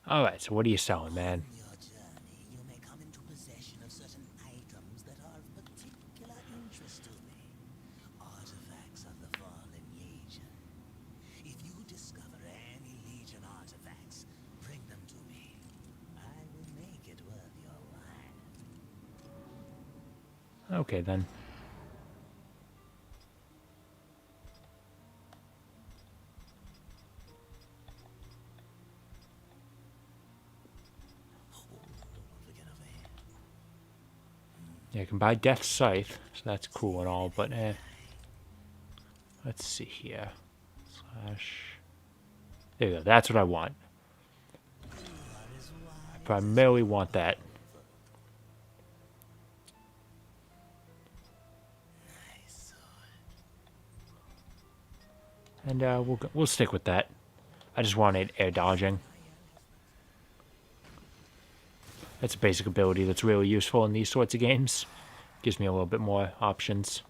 Alright, so what are you selling, man? On your journey, you may come into possession of certain items that are of particular interest to me. Artifacts of the fallen Legion. If you discover Okay, then. Yeah, I can buy Death Scythe, so that's cool and all, but let's see here. Slash. There you go, that's what I want. I primarily want that. And we'll stick with that. I just wanted air dodging. That's a basic ability that's really useful in these sorts of games. Gives me a little bit more options.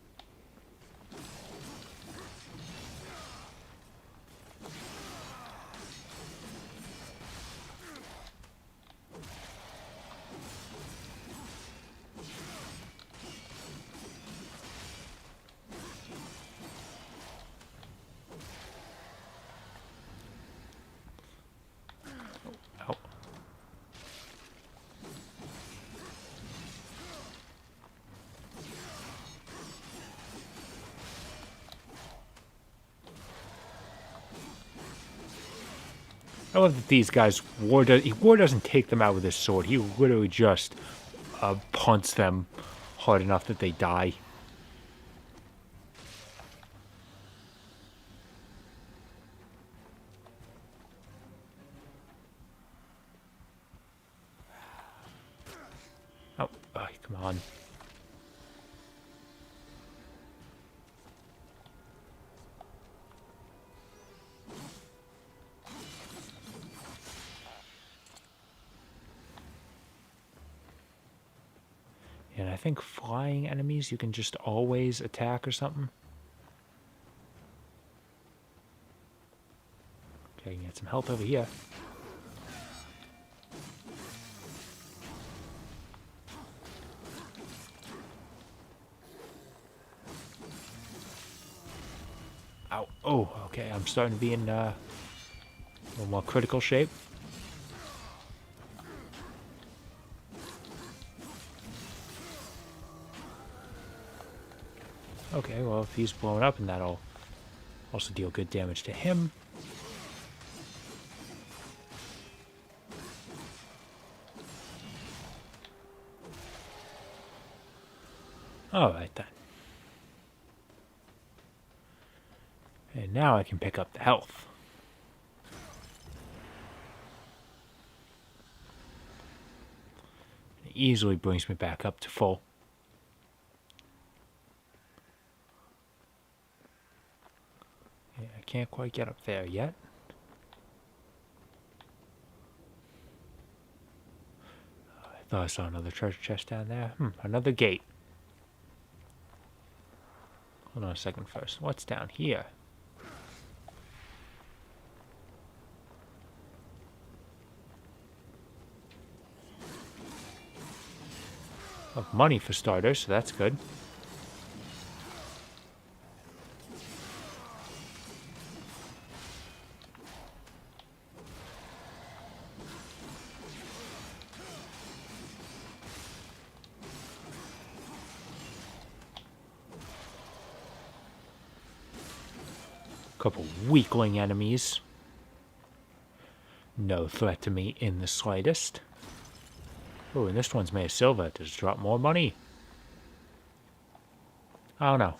Oh. I love that these guys, War doesn't take them out with his sword. He literally just punts them hard enough that they die. Oh, come on. And I think flying enemies you can just always attack or something. Okay, I can get some health over here. Ow. Oh, okay, I'm starting to be in a little more critical shape. Okay, well, if he's blown up, and that'll also deal good damage to him. Alright then. And now I can pick up the health. It easily brings me back up to full. Yeah, I can't quite get up there yet. I thought I saw another treasure chest down there. Another gate. Hold on a second first. What's down here? Oh, money for starters, so that's good. Couple weakling enemies. No threat to me in the slightest. Oh, and this one's made of silver. Does it drop more money? I don't know.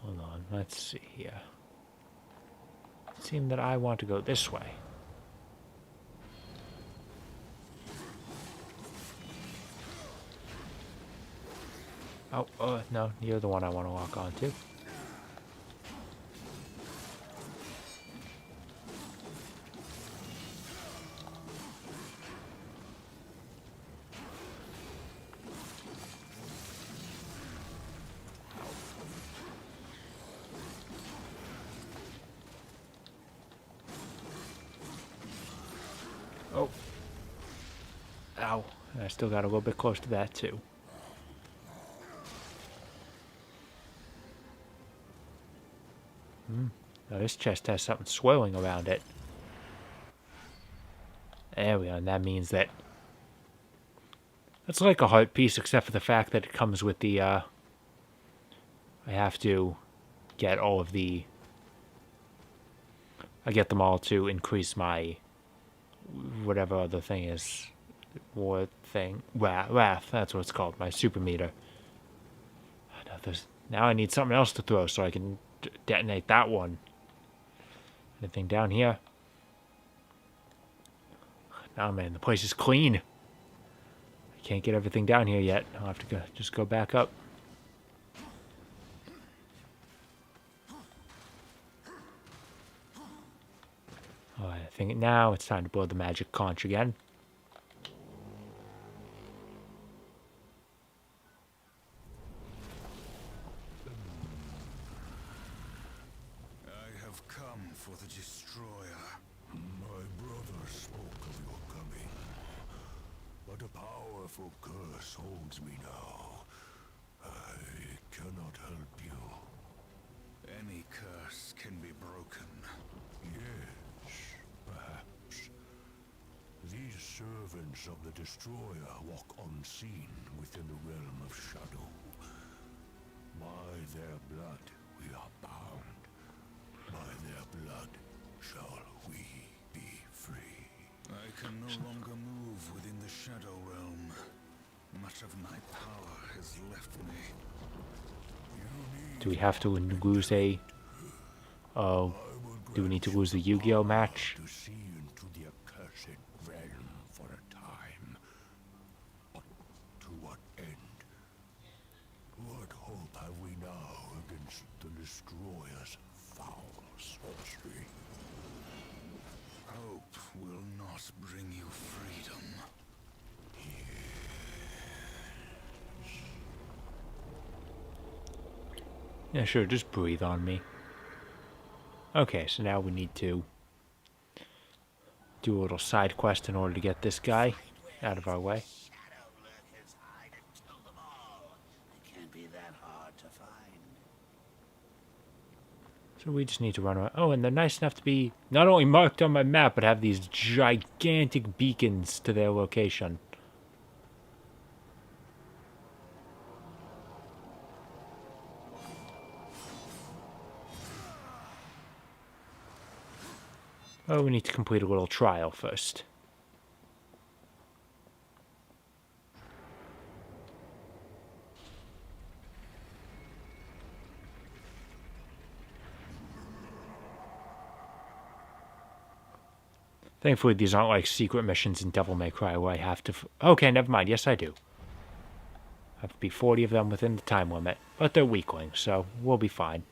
Hold on, let's see here. It seemed that I want to go this way. Oh, no, you're the one I want to walk onto. Oh. Ow. I still got a little bit close to that, too. Now this chest has something swirling around it. There we go, and that means that It's like a heart piece, except for the fact that it comes with the, I have to get all of the... I get them all to increase my... whatever other thing is. War thing. Wrath, that's what it's called. My super meter. Now I need something else to throw so I can detonate that one. Anything down here? Oh man, the place is clean. I can't get everything down here yet. I'll have to just go back up. Alright, I think now it's time to blow the magic conch again. I have come for the destroyer. My brother spoke of your coming, but a powerful curse holds me now. I cannot help you. Any curse can be broken. Yes, perhaps. These servants of the destroyer walk unseen within the realm of shadow. By their blood we are bound. By their blood shall we be free. I can no longer move within the shadow realm. Much of my power has left me. Do we have to lose a... Oh, do we need to lose the Yu-Gi-Oh match? To see into the accursed realm for a time. But to what end? What hope have we now against the destroyer's foul sorcery? Hope will not bring you freedom. Yeah, sure, just breathe on me. Okay, so now we need to do a little side quest in order to get this guy out of our way. Shadow lurkers hide and kill them all. It can't be that hard to find. So we just need to run around. Oh, and they're nice enough to be not only marked on my map, but have these gigantic beacons to their location. Oh, we need to complete a little trial first. Thankfully, these aren't like secret missions in Devil May Cry where I have to... Okay, never mind. Yes, I do. I have to be 40 of them within the time limit. But they're weaklings, so we'll be fine.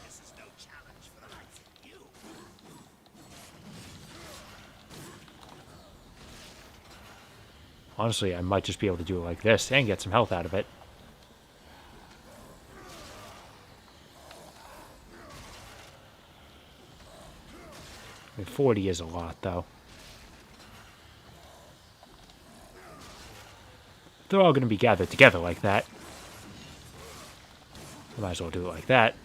This is no challenge for the likes of you. Honestly, I might just be able to do it like this and get some health out of it. I mean, 40 is a lot, though. They're all going to be gathered together like that. I might as well do it like that.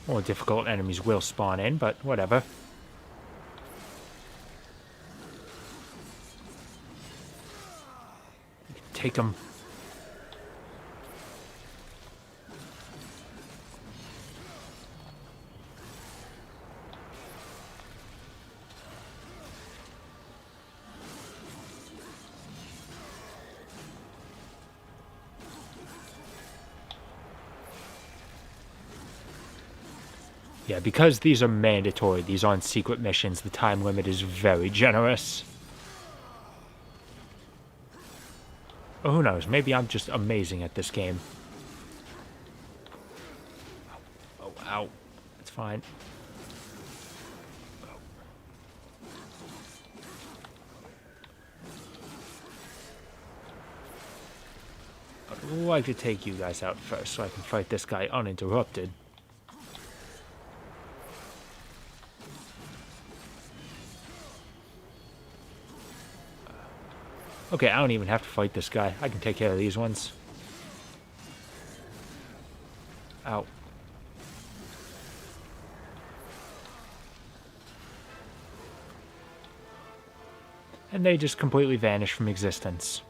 More difficult enemies will spawn in, but whatever. Take them. Yeah, because these are mandatory, these aren't secret missions, the time limit is very generous. Or who knows, maybe I'm just amazing at this game. Oh, ow. It's fine. I'd like to take you guys out first so I can fight this guy uninterrupted. Okay, I don't even have to fight this guy. I can take care of these ones. Ow. And they just completely vanish from existence.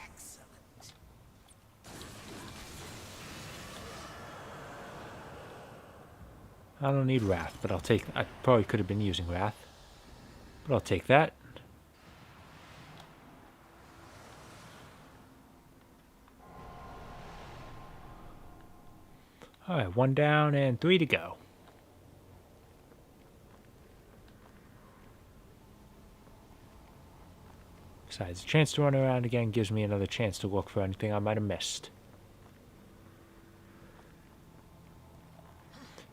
Excellent. I don't need Wrath, but I'll take... I probably could have been using Wrath. But I'll take that. Alright, 1 down and 3 to go. Besides, a chance to run around again gives me another chance to look for anything I might have missed.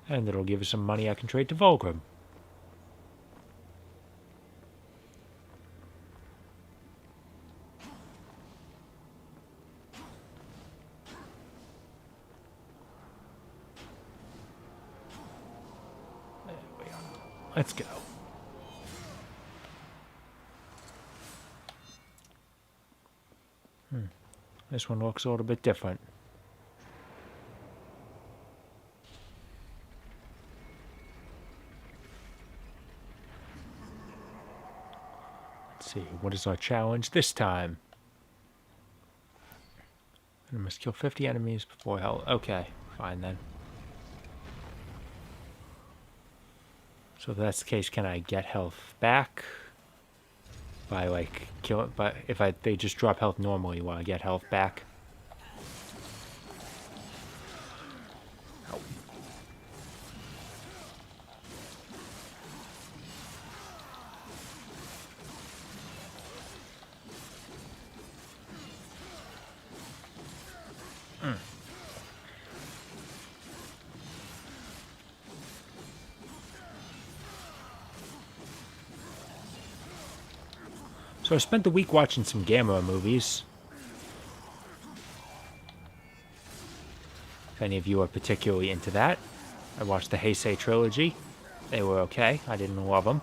And it'll give us some money I can trade to Volgrim. There we are. Let's go. This one looks a little bit different. Let's see, what is our challenge this time? I must kill 50 enemies before hell. Okay, fine then. So if that's the case, can I get health back? By like kill it, but if they just drop health normally while I get health back. Ow. So I spent the week watching some Gamera movies. If any of you are particularly into that. I watched the Heisei trilogy. They were okay. I didn't love them.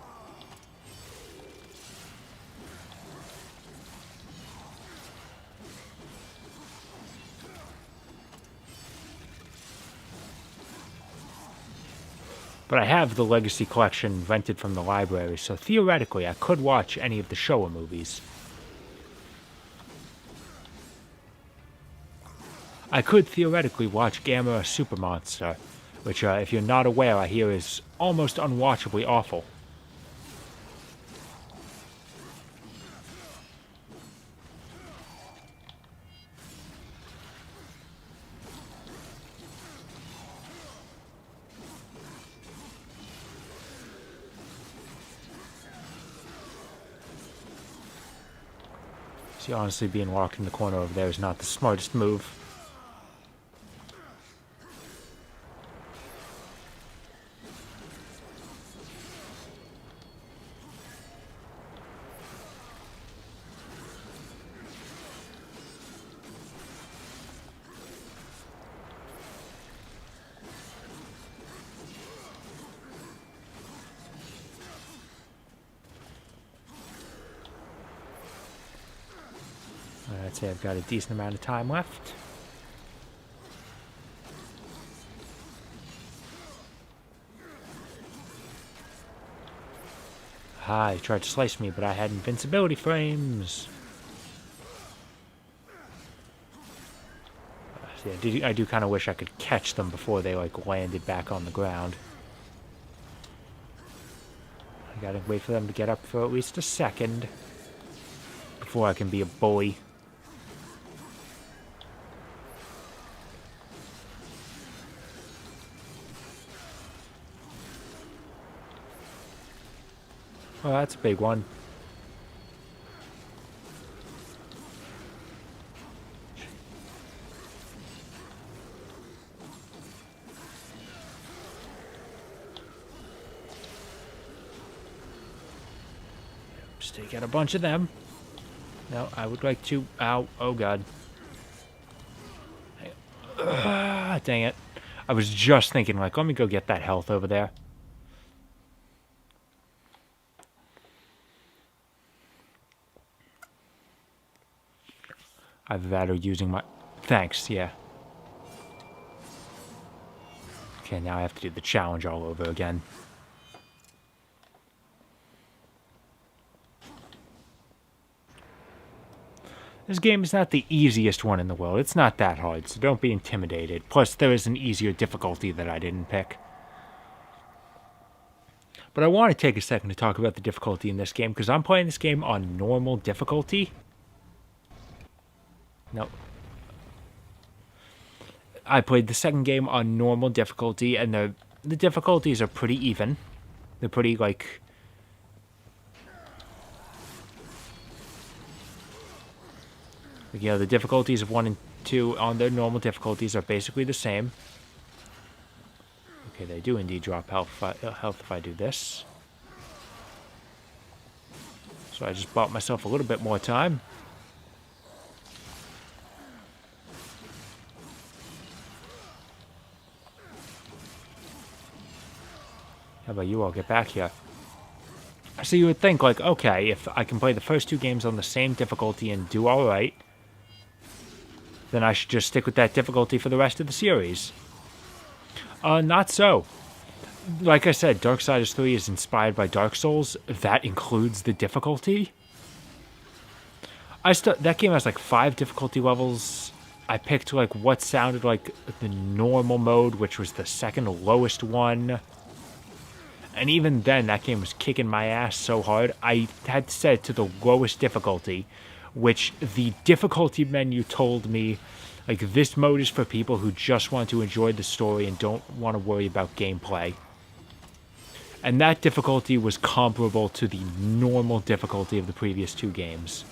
But I have the Legacy Collection rented from the library, so theoretically I could watch any of the Showa movies. I could theoretically watch Gamera Super Monster, which, if you're not aware, I hear is almost unwatchably awful. See, honestly, being locked in the corner over there is not the smartest move. I'd say I've got a decent amount of time left. Ah, he tried to slice me, but I had invincibility frames. See, I do kind of wish I could catch them before they like landed back on the ground. I gotta wait for them to get up for at least a second before I can be a bully. Well, that's a big one. Just take out a bunch of them. No, I would like to... Ow. Oh, God. Dang it. I was just thinking, like, let me go get that health over there. Either that or using my... Thanks, yeah. Okay, now I have to do the challenge all over again. This game is not the easiest one in the world. It's not that hard, so don't be intimidated. Plus, there is an easier difficulty that I didn't pick. But I want to take a second to talk about the difficulty in this game, because I'm playing this game on normal difficulty. No. I played the second game on normal difficulty, and the difficulties are pretty even. They're pretty, like... You know, the difficulties of 1 and 2 on their normal difficulties are basically the same. Okay, they do indeed drop health if I do this. So I just bought myself a little bit more time. How about you all get back here? So you would think, like, okay, if I can play the first 2 games on the same difficulty and do alright, then I should just stick with that difficulty for the rest of the series. Not so. Like I said, Darksiders 3 is inspired by Dark Souls. That includes the difficulty. That game has like 5 difficulty levels. I picked like what sounded like the normal mode, which was the second lowest one. And even then, that game was kicking my ass so hard, I had to set it to the lowest difficulty, which the difficulty menu told me, like, this mode is for people who just want to enjoy the story and don't want to worry about gameplay. And that difficulty was comparable to the normal difficulty of the previous 2 games.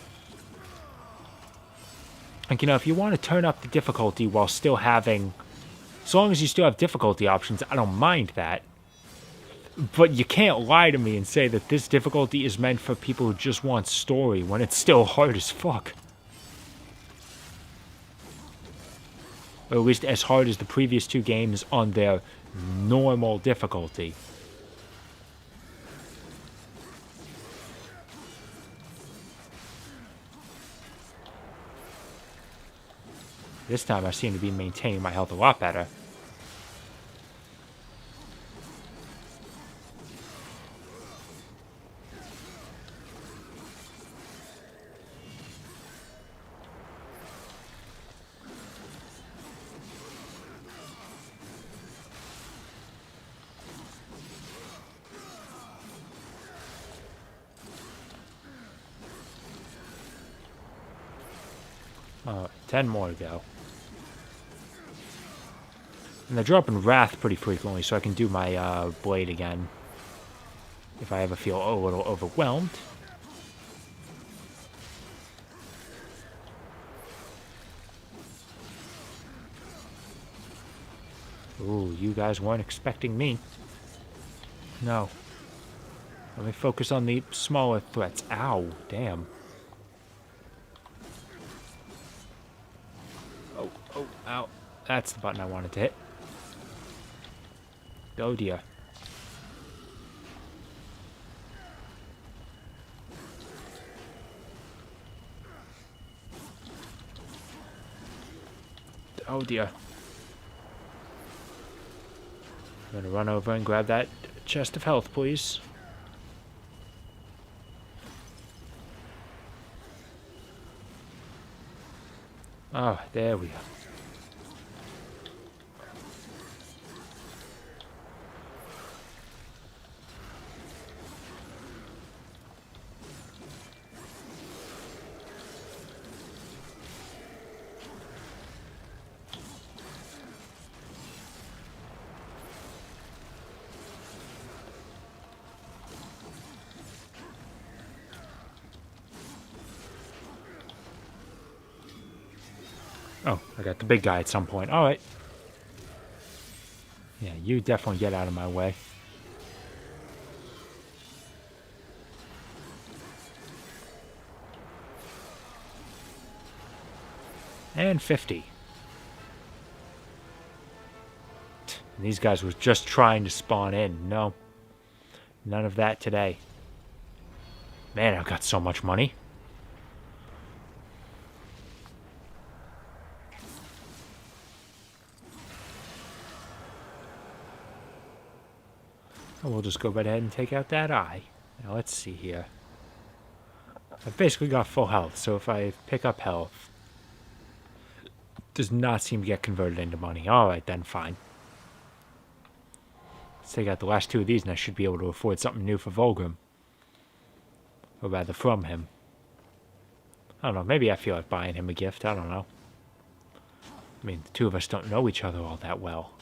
Like, you know, if you want to turn up the difficulty while still having... As long as you still have difficulty options, I don't mind that. But you can't lie to me and say that this difficulty is meant for people who just want story when it's still hard as fuck. Or at least as hard as the previous 2 games on their normal difficulty. This time I seem to be maintaining my health a lot better. Oh, 10 more to go. And they're dropping Wrath pretty frequently, so I can do my Blade again. If I ever feel a little overwhelmed. Ooh, you guys weren't expecting me. No. Let me focus on the smaller threats. Ow, damn. Oh, ow. That's the button I wanted to hit. Oh dear. Oh dear. I'm gonna run over and grab that chest of health, please. Oh, there we go. Oh, I got the big guy at some point. Alright. Yeah, you definitely get out of my way. And 50. And these guys were just trying to spawn in. No. None of that today. Man, I've got so much money. And we'll just go right ahead and take out that eye. Now let's see here. I've basically got full health, so if I pick up health, it does not seem to get converted into money. Alright then, fine. Let's take out the last 2 of these and I should be able to afford something new for Volgrim. Or rather, from him. I don't know, maybe I feel like buying him a gift, I don't know. I mean, the 2 of us don't know each other all that well.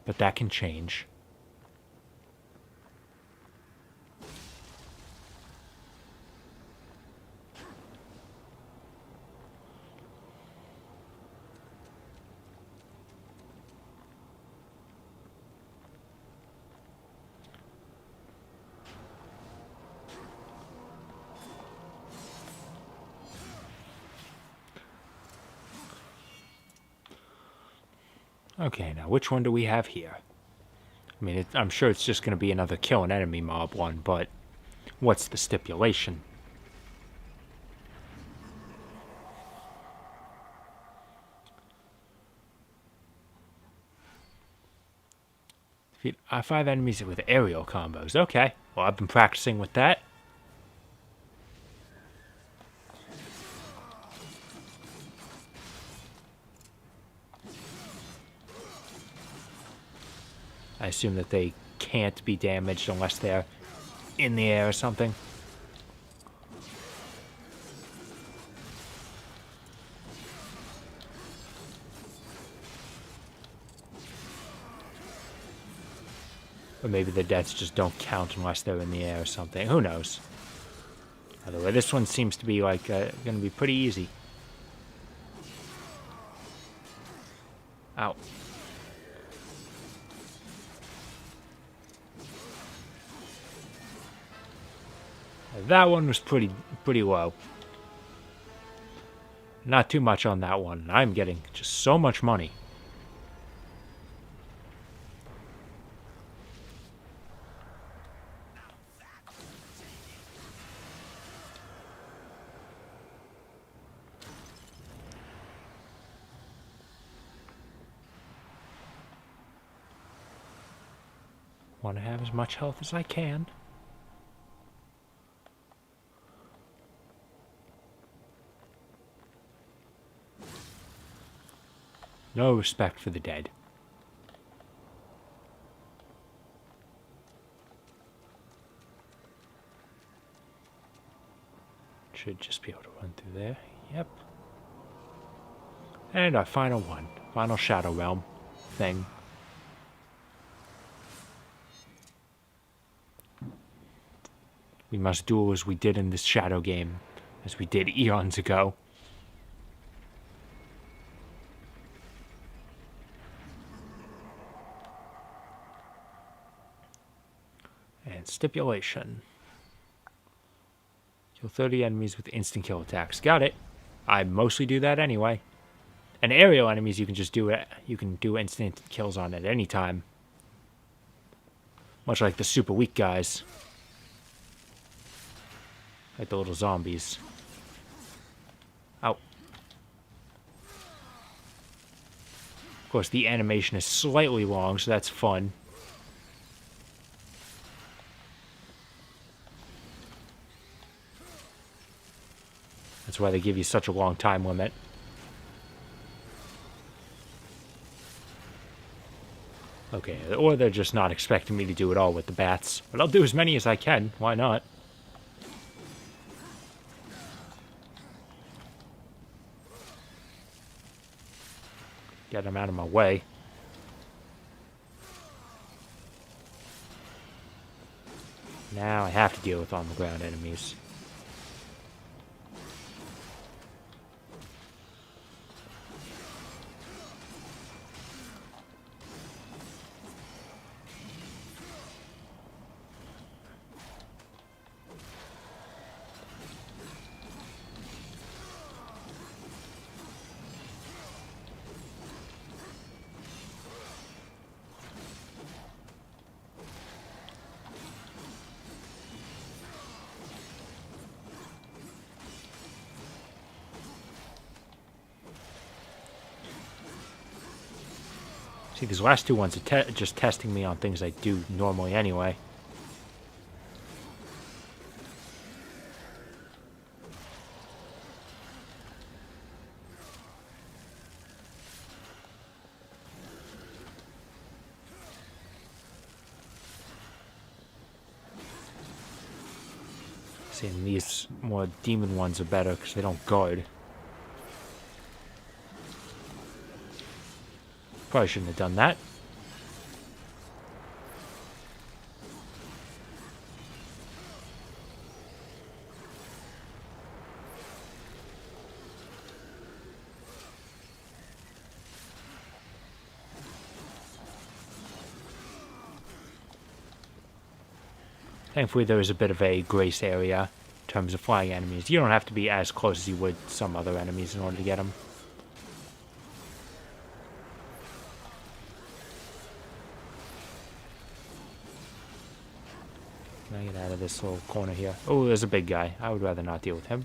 But that can change. Okay, now which one do we have here? I mean, I'm sure it's just going to be another kill an enemy mob one, but what's the stipulation? Defeat 5 enemies with aerial combos. Okay, well, I've been practicing with that. I assume that they can't be damaged unless they're in the air or something. Or maybe the deaths just don't count unless they're in the air or something. Who knows? By the way, this one seems to be like going to be pretty easy. Ow. That one was pretty low. Not too much on that one. I'm getting just so much money. Want to have as much health as I can. No respect for the dead. Should just be able to run through there. Yep. And our final one. Final Shadow Realm thing. We must duel as we did in this Shadow game. As we did eons ago. And stipulation. Kill 30 enemies with instant kill attacks. Got it. I mostly do that anyway. And aerial enemies, you can just do it. You can do instant kills on at any time. Much like the super weak guys. Like the little zombies. Ow. Of course, the animation is slightly long, so that's fun. That's why they give you such a long time limit. Okay, or they're just not expecting me to do it all with the bats. But I'll do as many as I can. Why not? Get them out of my way. Now I have to deal with on-the-ground enemies. See, these last two ones are just testing me on things I do normally anyway. See, and these more demon ones are better because they don't guard. Probably shouldn't have done that. Thankfully, there is a bit of a grace area in terms of flying enemies. You don't have to be as close as you would some other enemies in order to get them. Can I get out of this little corner here? Oh, there's a big guy. I would rather not deal with him.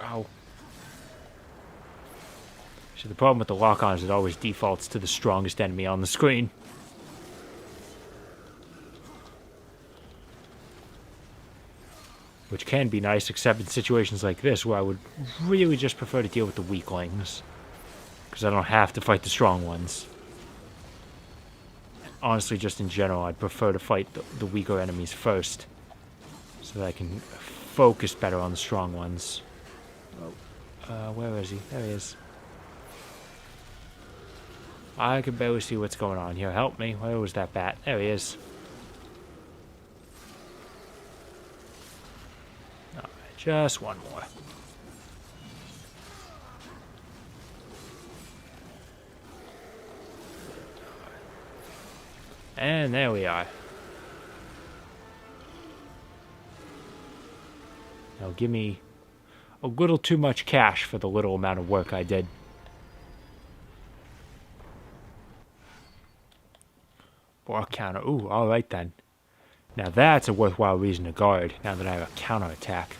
Ow. So the problem with the lock-on is it always defaults to the strongest enemy on the screen. Which can be nice, except in situations like this where I would really just prefer to deal with the weaklings. Because I don't have to fight the strong ones. Honestly, just in general, I'd prefer to fight the weaker enemies first. So that I can focus better on the strong ones. Where is he? There he is. I can barely see what's going on here. Help me. Where was that bat? There he is. Alright, just one more. And there we are. Now give me a little too much cash for the little amount of work I did. Or counter. Ooh, alright then. Now that's a worthwhile reason to guard, now that I have a counterattack.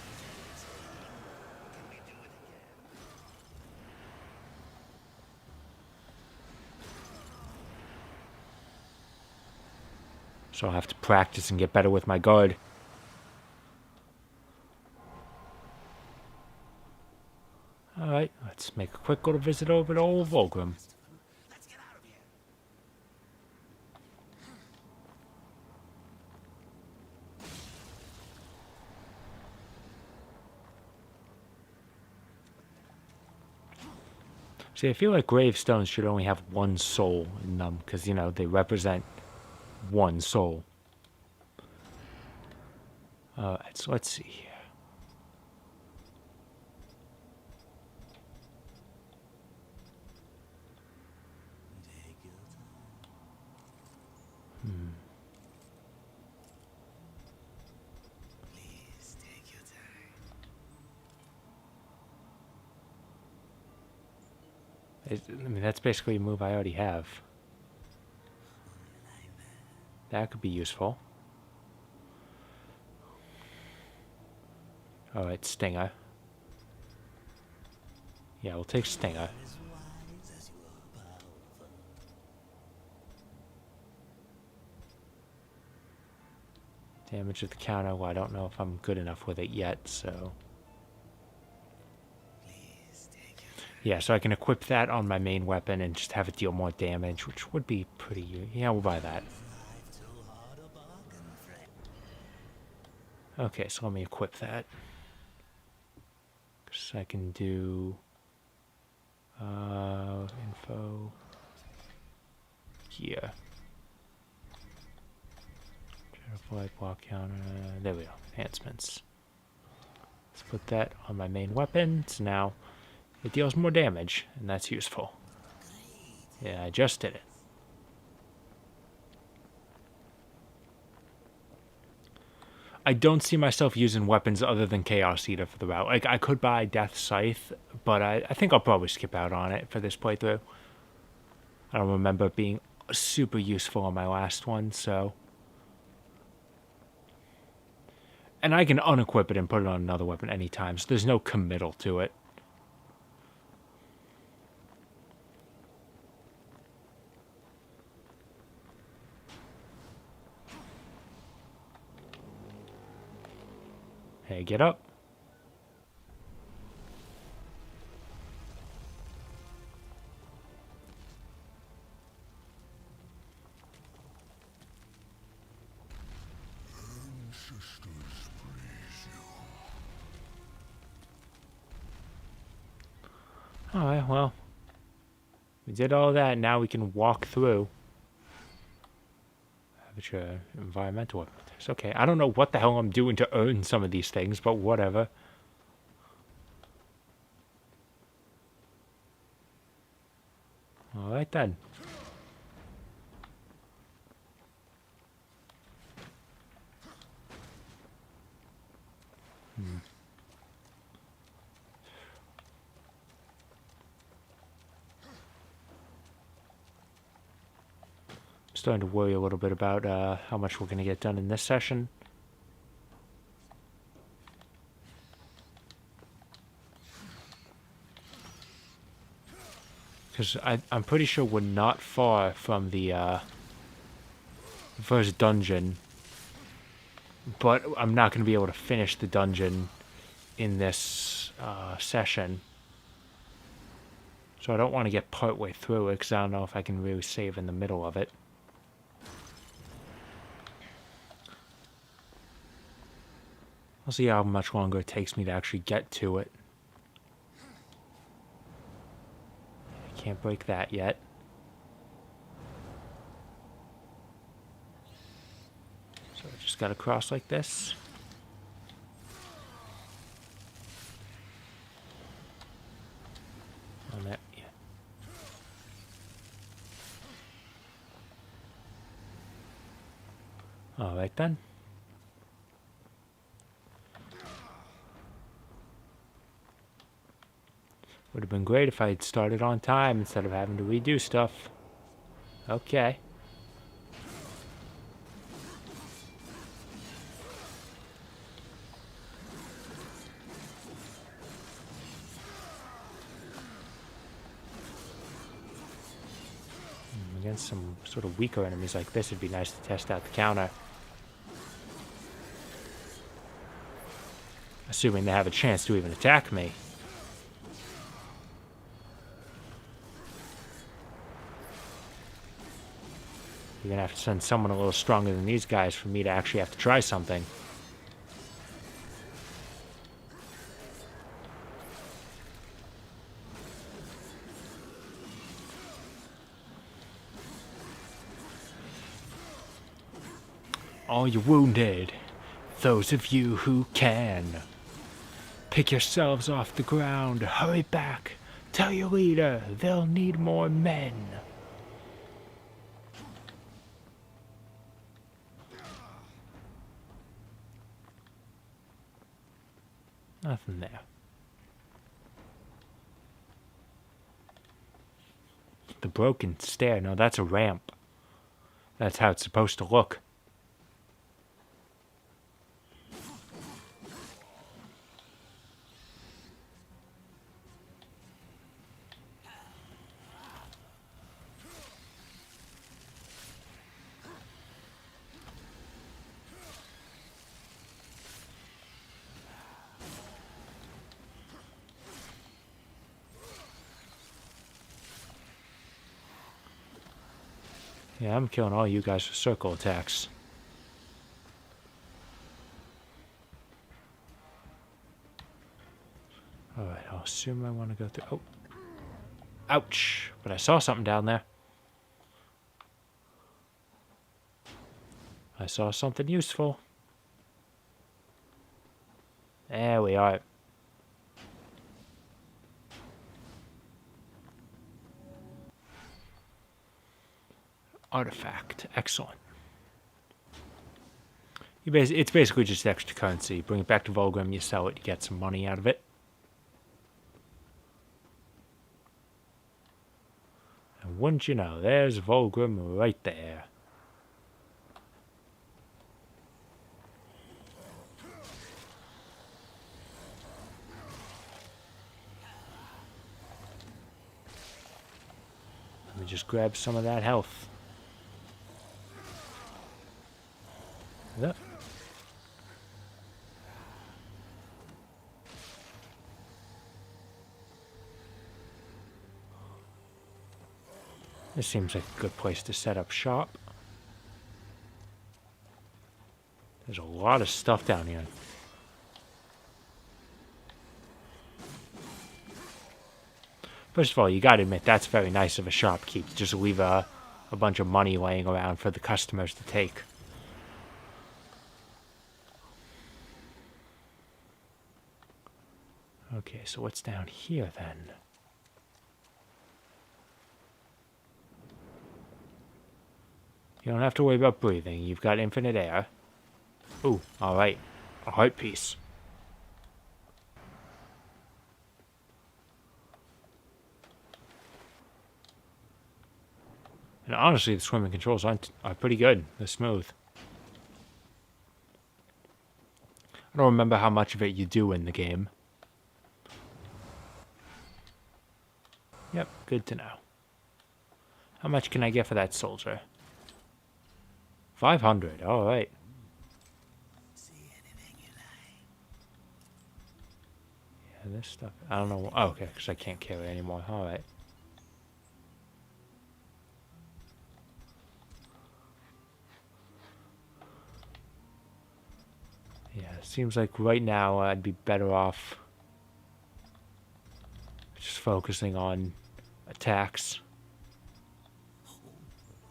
So I'll have to practice and get better with my guard. Alright, let's make a quick little visit over to old Volgrim. Let's get out of here. See, I feel like gravestones should only have one soul in them, because, you know, they represent one soul. Alright, so let's see here. Take your time. Please take your time. I mean, that's basically a move I already have. That could be useful. Alright, Stinger. Yeah, we'll take Stinger. As wise as you are powerful. Damage at the counter. Well, I don't know if I'm good enough with it yet, so... Please take your time. Yeah, so I can equip that on my main weapon and just have it deal more damage, which would be pretty... Yeah, we'll buy that. Drive too hard a bargain, friend. Okay, so let me equip that. So I can do... info... Here. Flight, block counter... There we go. Enhancements. Let's put that on my main weapon. So now it deals more damage, and that's useful. Yeah, I just did it. I don't see myself using weapons other than Chaos Eater for the route. Like, I could buy Death Scythe, but I think I'll probably skip out on it for this playthrough. I don't remember it being super useful on my last one, so... And I can unequip it and put it on another weapon anytime, so there's no committal to it. Hey, get up. Ancestors praise you. Alright, well. We did all that, now we can walk through. Which environmental weapons. Okay, I don't know what the hell I'm doing to earn some of these things, but whatever. Alright then. Starting to worry a little bit about how much we're going to get done in this session. Because I'm pretty sure we're not far from the first dungeon. But I'm not going to be able to finish the dungeon in this session. So I don't want to get partway through it because I don't know if I can really save in the middle of it. I'll see how much longer it takes me to actually get to it. I can't break that yet. So I just gotta cross like this. On that, yeah. Alright then. Would have been great if I had started on time instead of having to redo stuff. Okay. Against some sort of weaker enemies like this, it'd be nice to test out the counter. Assuming they have a chance to even attack me. You're gonna have to send someone a little stronger than these guys for me to actually have to try something. All you wounded, those of you who can, pick yourselves off the ground, hurry back, tell your leader they'll need more men. Nothing there. The broken stair. No, that's a ramp. That's how it's supposed to look. Yeah, I'm killing all you guys with circle attacks. Alright, I'll assume I want to go through... Oh. Ouch! But I saw something down there. I saw something useful. There we are. Artifact. Excellent. It's basically just extra currency. Bring it back to Volgrim, you sell it, you get some money out of it. And wouldn't you know, there's Volgrim right there. Let me just grab some of that health. Yep. This seems like a good place to set up shop. There's a lot of stuff down here. First of all, you gotta admit, that's very nice of a shopkeep. Just leave a bunch of money laying around for the customers to take. Okay, so what's down here then? You don't have to worry about breathing. You've got infinite air. Ooh, alright. A heart piece. And honestly, the swimming controls are pretty good. They're smooth. I don't remember how much of it you do in the game. Yep, good to know. How much can I get for that soldier? 500, alright. See anything you like? Yeah, this stuff, I don't know. Oh, okay, because I can't carry anymore. Alright. Yeah, it seems like right now I'd be better off just focusing on attacks.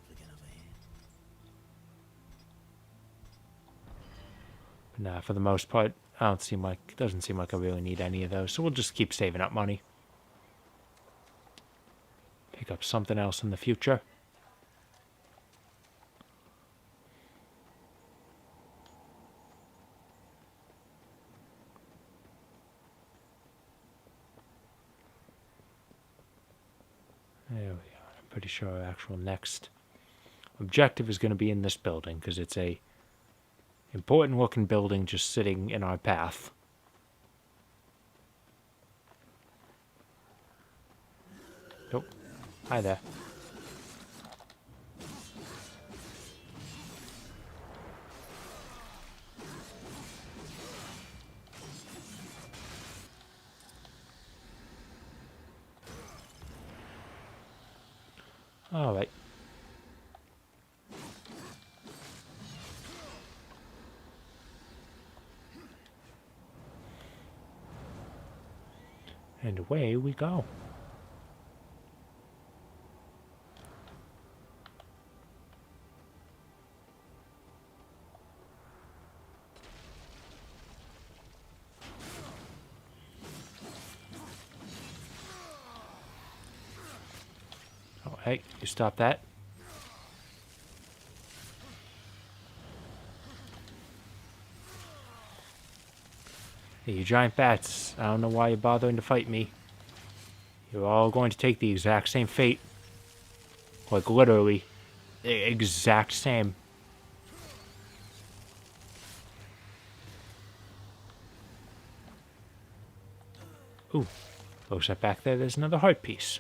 Looking over here. But nah, for the most part, it doesn't seem like I really need any of those, so we'll just keep saving up money. Pick up something else in the future. There we are. I'm pretty sure our actual next objective is going to be in this building, because it's a important looking building just sitting in our path. Oh, hi there. All right. And away we go. Oh, hey, you stop that. Hey, you giant bats, I don't know why you're bothering to fight me. You're all going to take the exact same fate. Like, literally, the exact same. Ooh, looks like back there's another heart piece.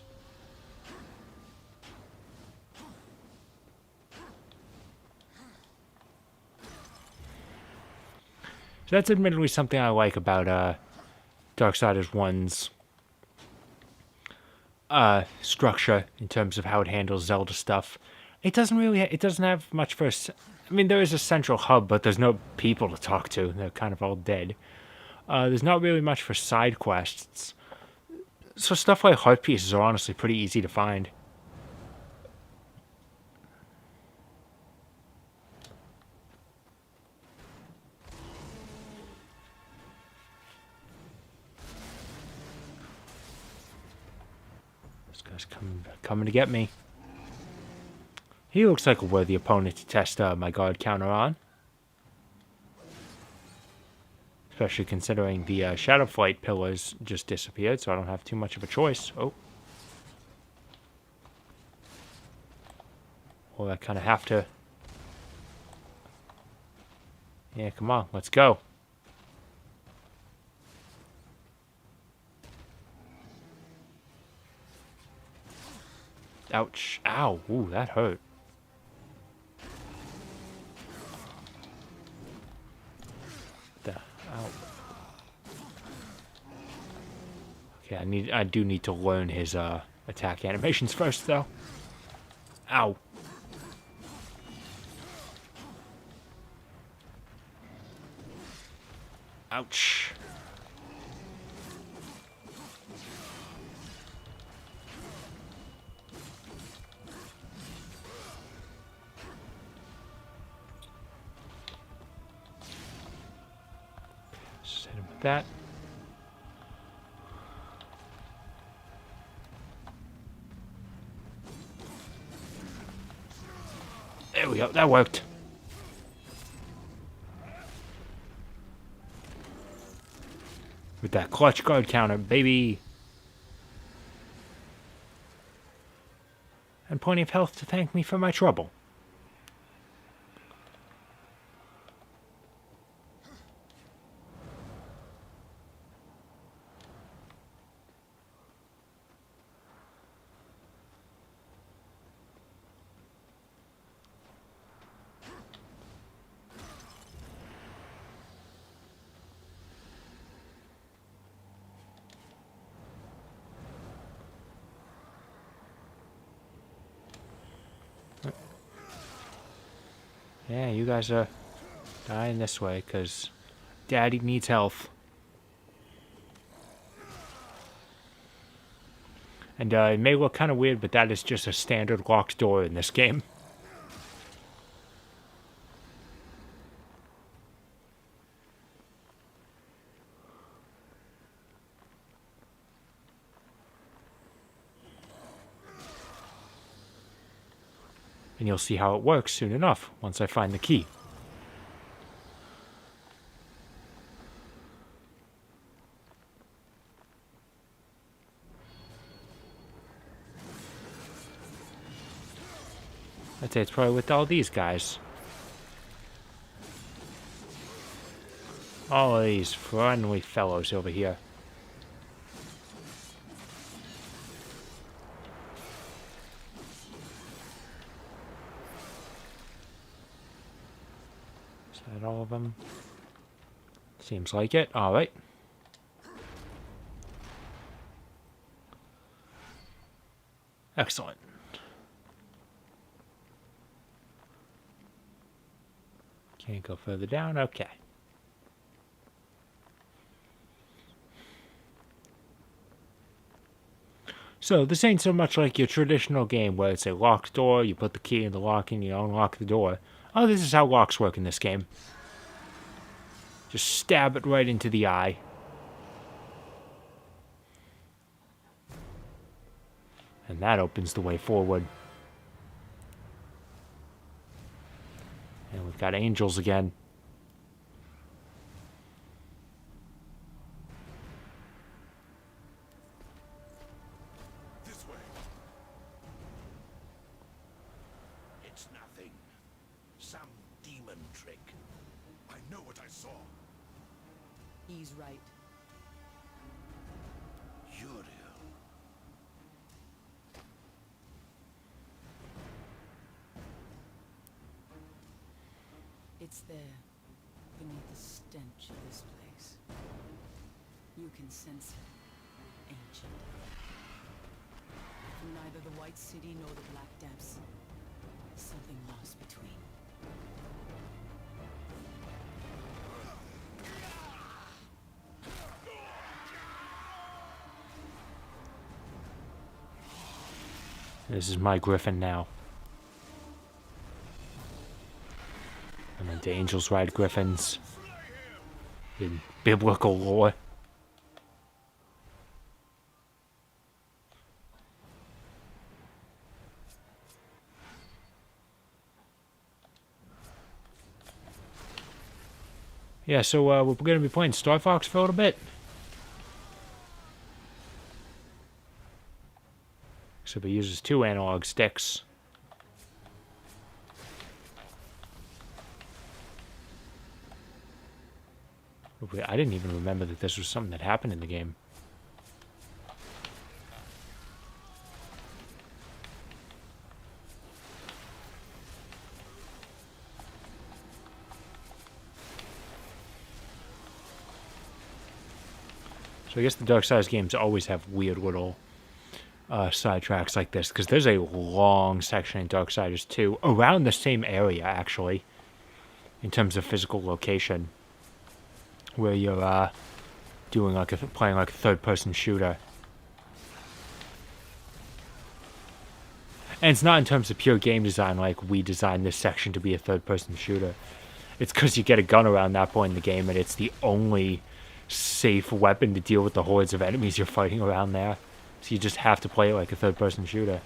So that's admittedly something I like about Darksiders 1's structure in terms of how it handles Zelda stuff. It doesn't have much for I mean, there is a central hub, but there's no people to talk to. They're kind of all dead. There's not really much for side quests. So stuff like heart pieces are honestly pretty easy to find. This guy's coming to get me. He looks like a worthy opponent to test my guard counter on. Especially considering the Shadow Flight pillars just disappeared, so I don't have too much of a choice. Oh. Well, I kind of have to... Yeah, come on, let's go. Ouch. Ow. Ooh, that hurt. Ow. Okay, I do need to learn his attack animations first, though. Ow. Ouch. Just hit him with that. There we go. That worked. With that clutch guard counter, baby. And plenty of health to thank me for my trouble. Yeah, you guys are dying this way, because Daddy needs health. And it may look kind of weird, but that is just a standard locked door in this game. And you'll see how it works soon enough, once I find the key. I'd say it's probably with all these guys. All of these friendly fellows over here. Is that all of them? Seems like it. Alright. Excellent. Can't go further down? Okay. So, this ain't so much like your traditional game where it's a locked door, you put the key in the lock and you unlock the door. Oh, this is how locks work in this game. Just stab it right into the eye. And that opens the way forward. And we've got angels again. This way. It's nothing. Some demon trick. I know what I saw. He's right. Uriel. It's there, beneath the stench of this place. You can sense it, ancient. From neither the White City nor the Black Depths, something lost between. This is my griffin now. And then the angels ride griffins. In biblical lore. Yeah, so we're going to be playing Star Fox for a little bit. So it uses 2 analog sticks. I didn't even remember that this was something that happened in the game. So I guess the Darksiders games always have weird little sidetracks like this, because there's a long section in Darksiders 2 around the same area, actually, in terms of physical location, where you're doing like playing like a third-person shooter. And it's not in terms of pure game design, like we designed this section to be a third-person shooter. It's because you get a gun around that point in the game, and it's the only safe weapon to deal with the hordes of enemies you're fighting around there. So you just have to play it like a third-person shooter.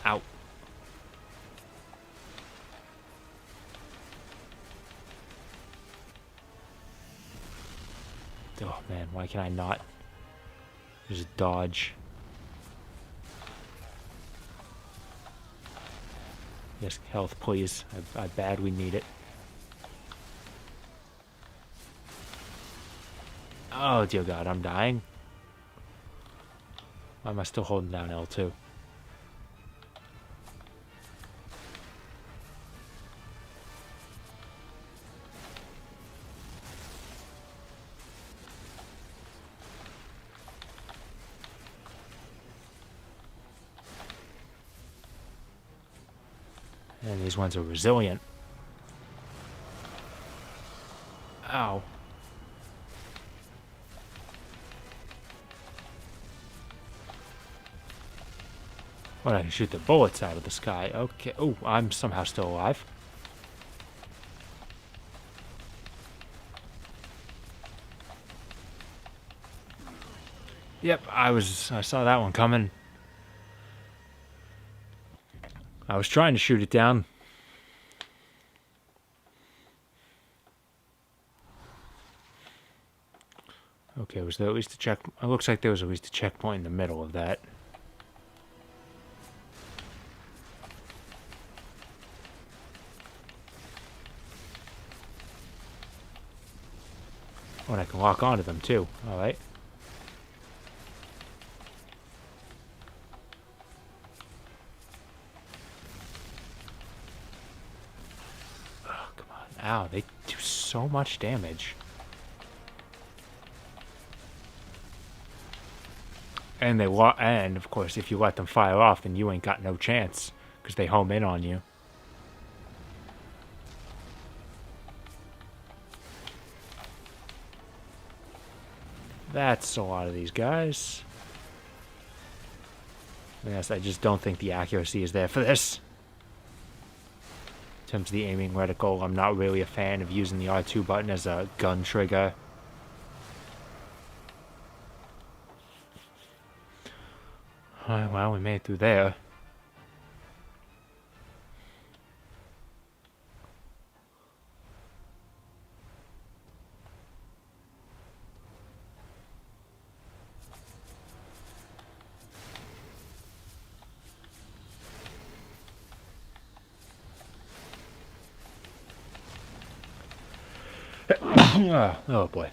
Ow. Oh man, why can I not? There's a dodge. Yes, health, please. I badly need it. Oh, dear God, I'm dying. Why am I still holding down L2? And these ones are resilient. Ow. Well, I can shoot the bullets out of the sky. Okay. Oh, I'm somehow still alive. Yep, I saw that one coming. I was trying to shoot it down. Okay, was there at least a check? It looks like there was at least a checkpoint in the middle of that. Oh, and I can lock onto them too. Alright. Oh, come on. Ow, they do so much damage. And and of course, if you let them fire off, then you ain't got no chance, because they home in on you. That's a lot of these guys. Yes, I just don't think the accuracy is there for this. In terms of the aiming reticle, I'm not really a fan of using the R2 button as a gun trigger. Well, we made it through there. Oh boy.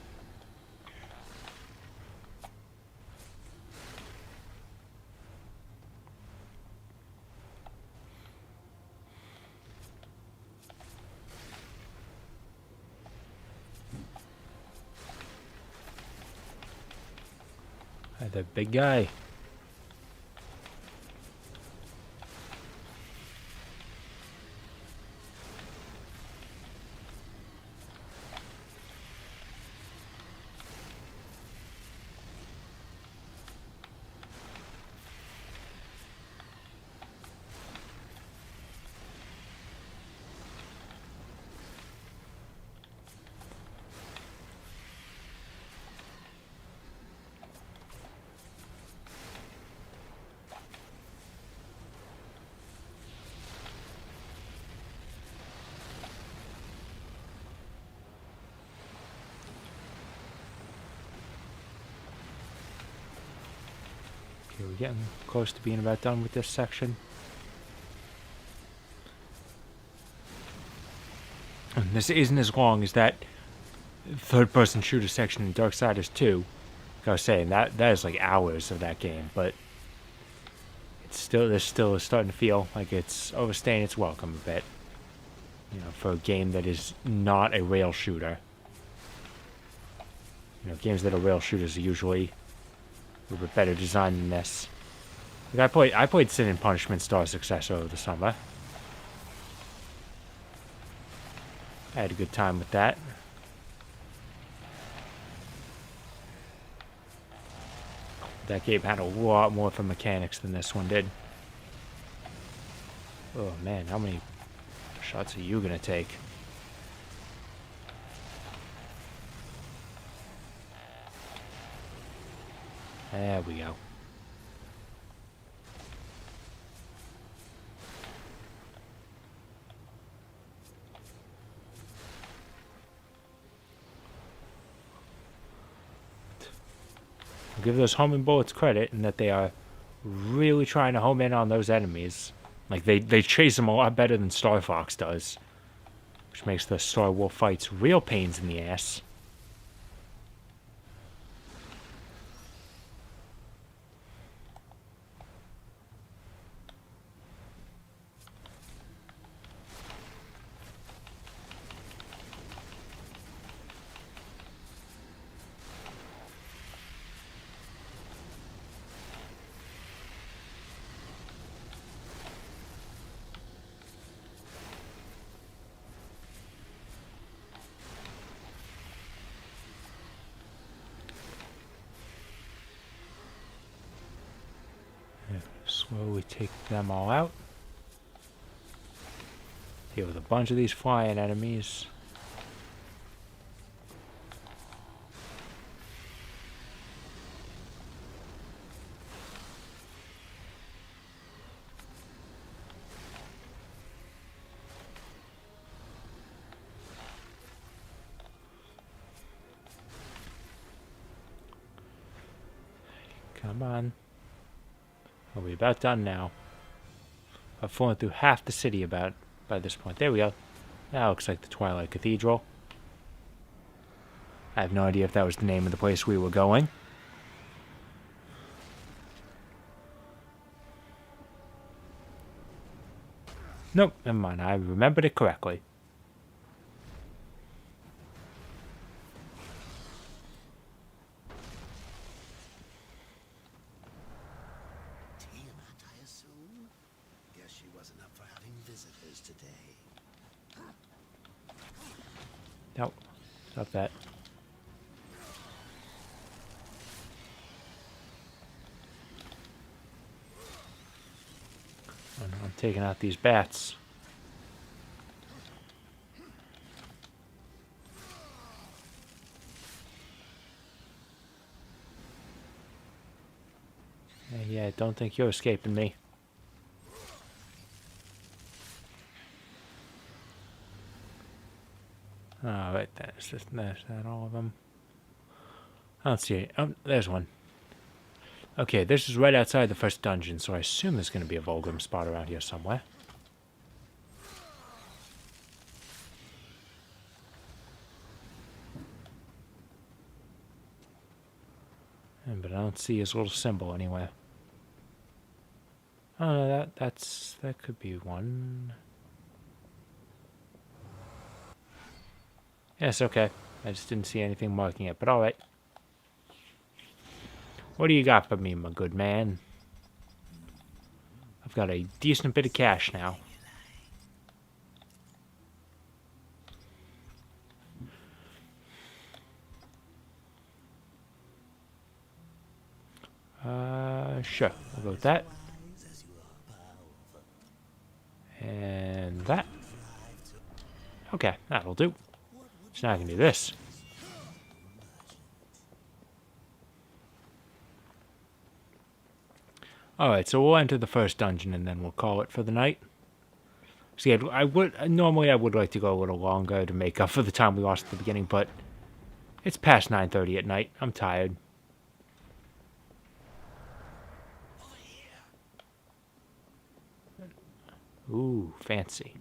Hi there, big guy. Okay, we're getting close to being about done with this section. And this isn't as long as that third-person shooter section in Darksiders 2. Like I was saying, that is like hours of that game, but it's still, this still is starting to feel like it's overstaying its welcome a bit. You know, for a game that is not a rail shooter. You know, games that are rail shooters are usually a little bit better designed than this. Like I played Sin and Punishment Star Successor over the summer. I had a good time with that. That game had a lot more for mechanics than this one did. Oh man, how many shots are you gonna take? There we go. I'll give those homing bullets credit in that they are really trying to home in on those enemies. Like, they chase them a lot better than Star Fox does. Which makes the Star Wolf fights real pains in the ass. Slowly take them all out. Deal with a bunch of these flying enemies. Come on. Are we about done now? I've fallen through half the city about by this point. There we go. That looks like the Twilight Cathedral. I have no idea if that was the name of the place we were going. Nope, never mind. I remembered it correctly. Tiamat, I assume? Guess she wasn't up for having visitors today. Nope. Stop that. Oh, no, I'm taking out these bats. Yeah, don't think you're escaping me. Oh, wait, that's just that all of them. I don't see it. Oh, there's one. Okay, this is right outside the first dungeon, so I assume there's going to be a Volgrim spot around here somewhere. But I don't see his little symbol anywhere. Oh, no, that could be one. Yes, okay. I just didn't see anything marking it, but alright. What do you got for me, my good man? I've got a decent bit of cash now. Sure. I'll go with that. And that. Okay, that'll do. So now I can do this. Alright, so we'll enter the first dungeon and then we'll call it for the night. See, normally I would like to go a little longer to make up for the time we lost at the beginning, but it's past 9:30 at night. I'm tired. Ooh, fancy.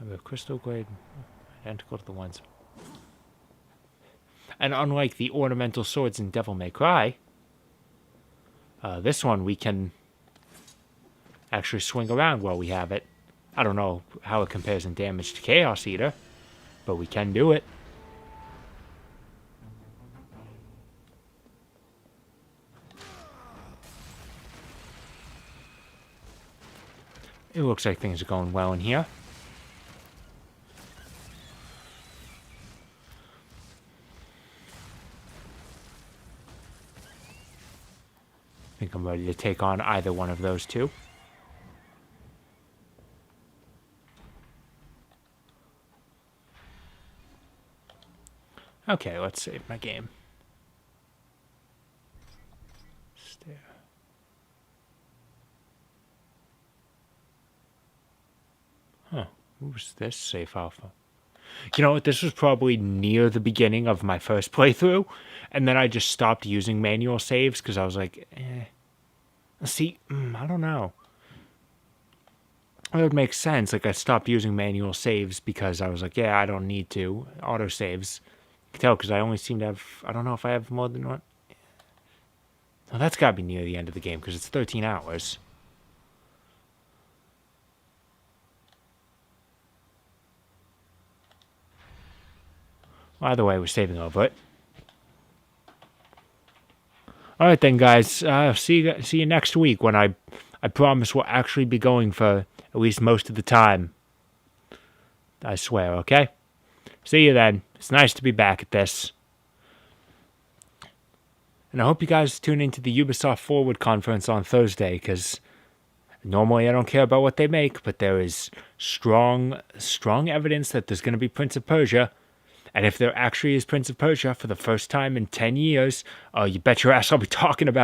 I have a crystal blade identical to the ones. And unlike the ornamental swords in Devil May Cry, this one we can actually swing around while we have it. I don't know how it compares in damage to Chaos Eater, but we can do it. It looks like things are going well in here. I think I'm ready to take on either one of those two. Okay, let's save my game. Stair. Huh, who's this safe alpha? You know what, this was probably near the beginning of my first playthrough, and then I just stopped using manual saves because I was like, See, I don't know. It would make sense. Like, I stopped using manual saves because I was like, yeah, I don't need to. Auto saves. You can tell because I only seem to have, I don't know if I have more than one. Well, that's got to be near the end of the game because it's 13 hours. Well, either way, we're saving over it. All right then, guys. See you next week when I promise we'll actually be going for at least most of the time. I swear, okay? See you then. It's nice to be back at this. And I hope you guys tune into the Ubisoft Forward conference on Thursday, because normally I don't care about what they make, but there is strong evidence that there's going to be Prince of Persia. And if there actually is Prince of Persia for the first time in 10 years, you bet your ass I'll be talking about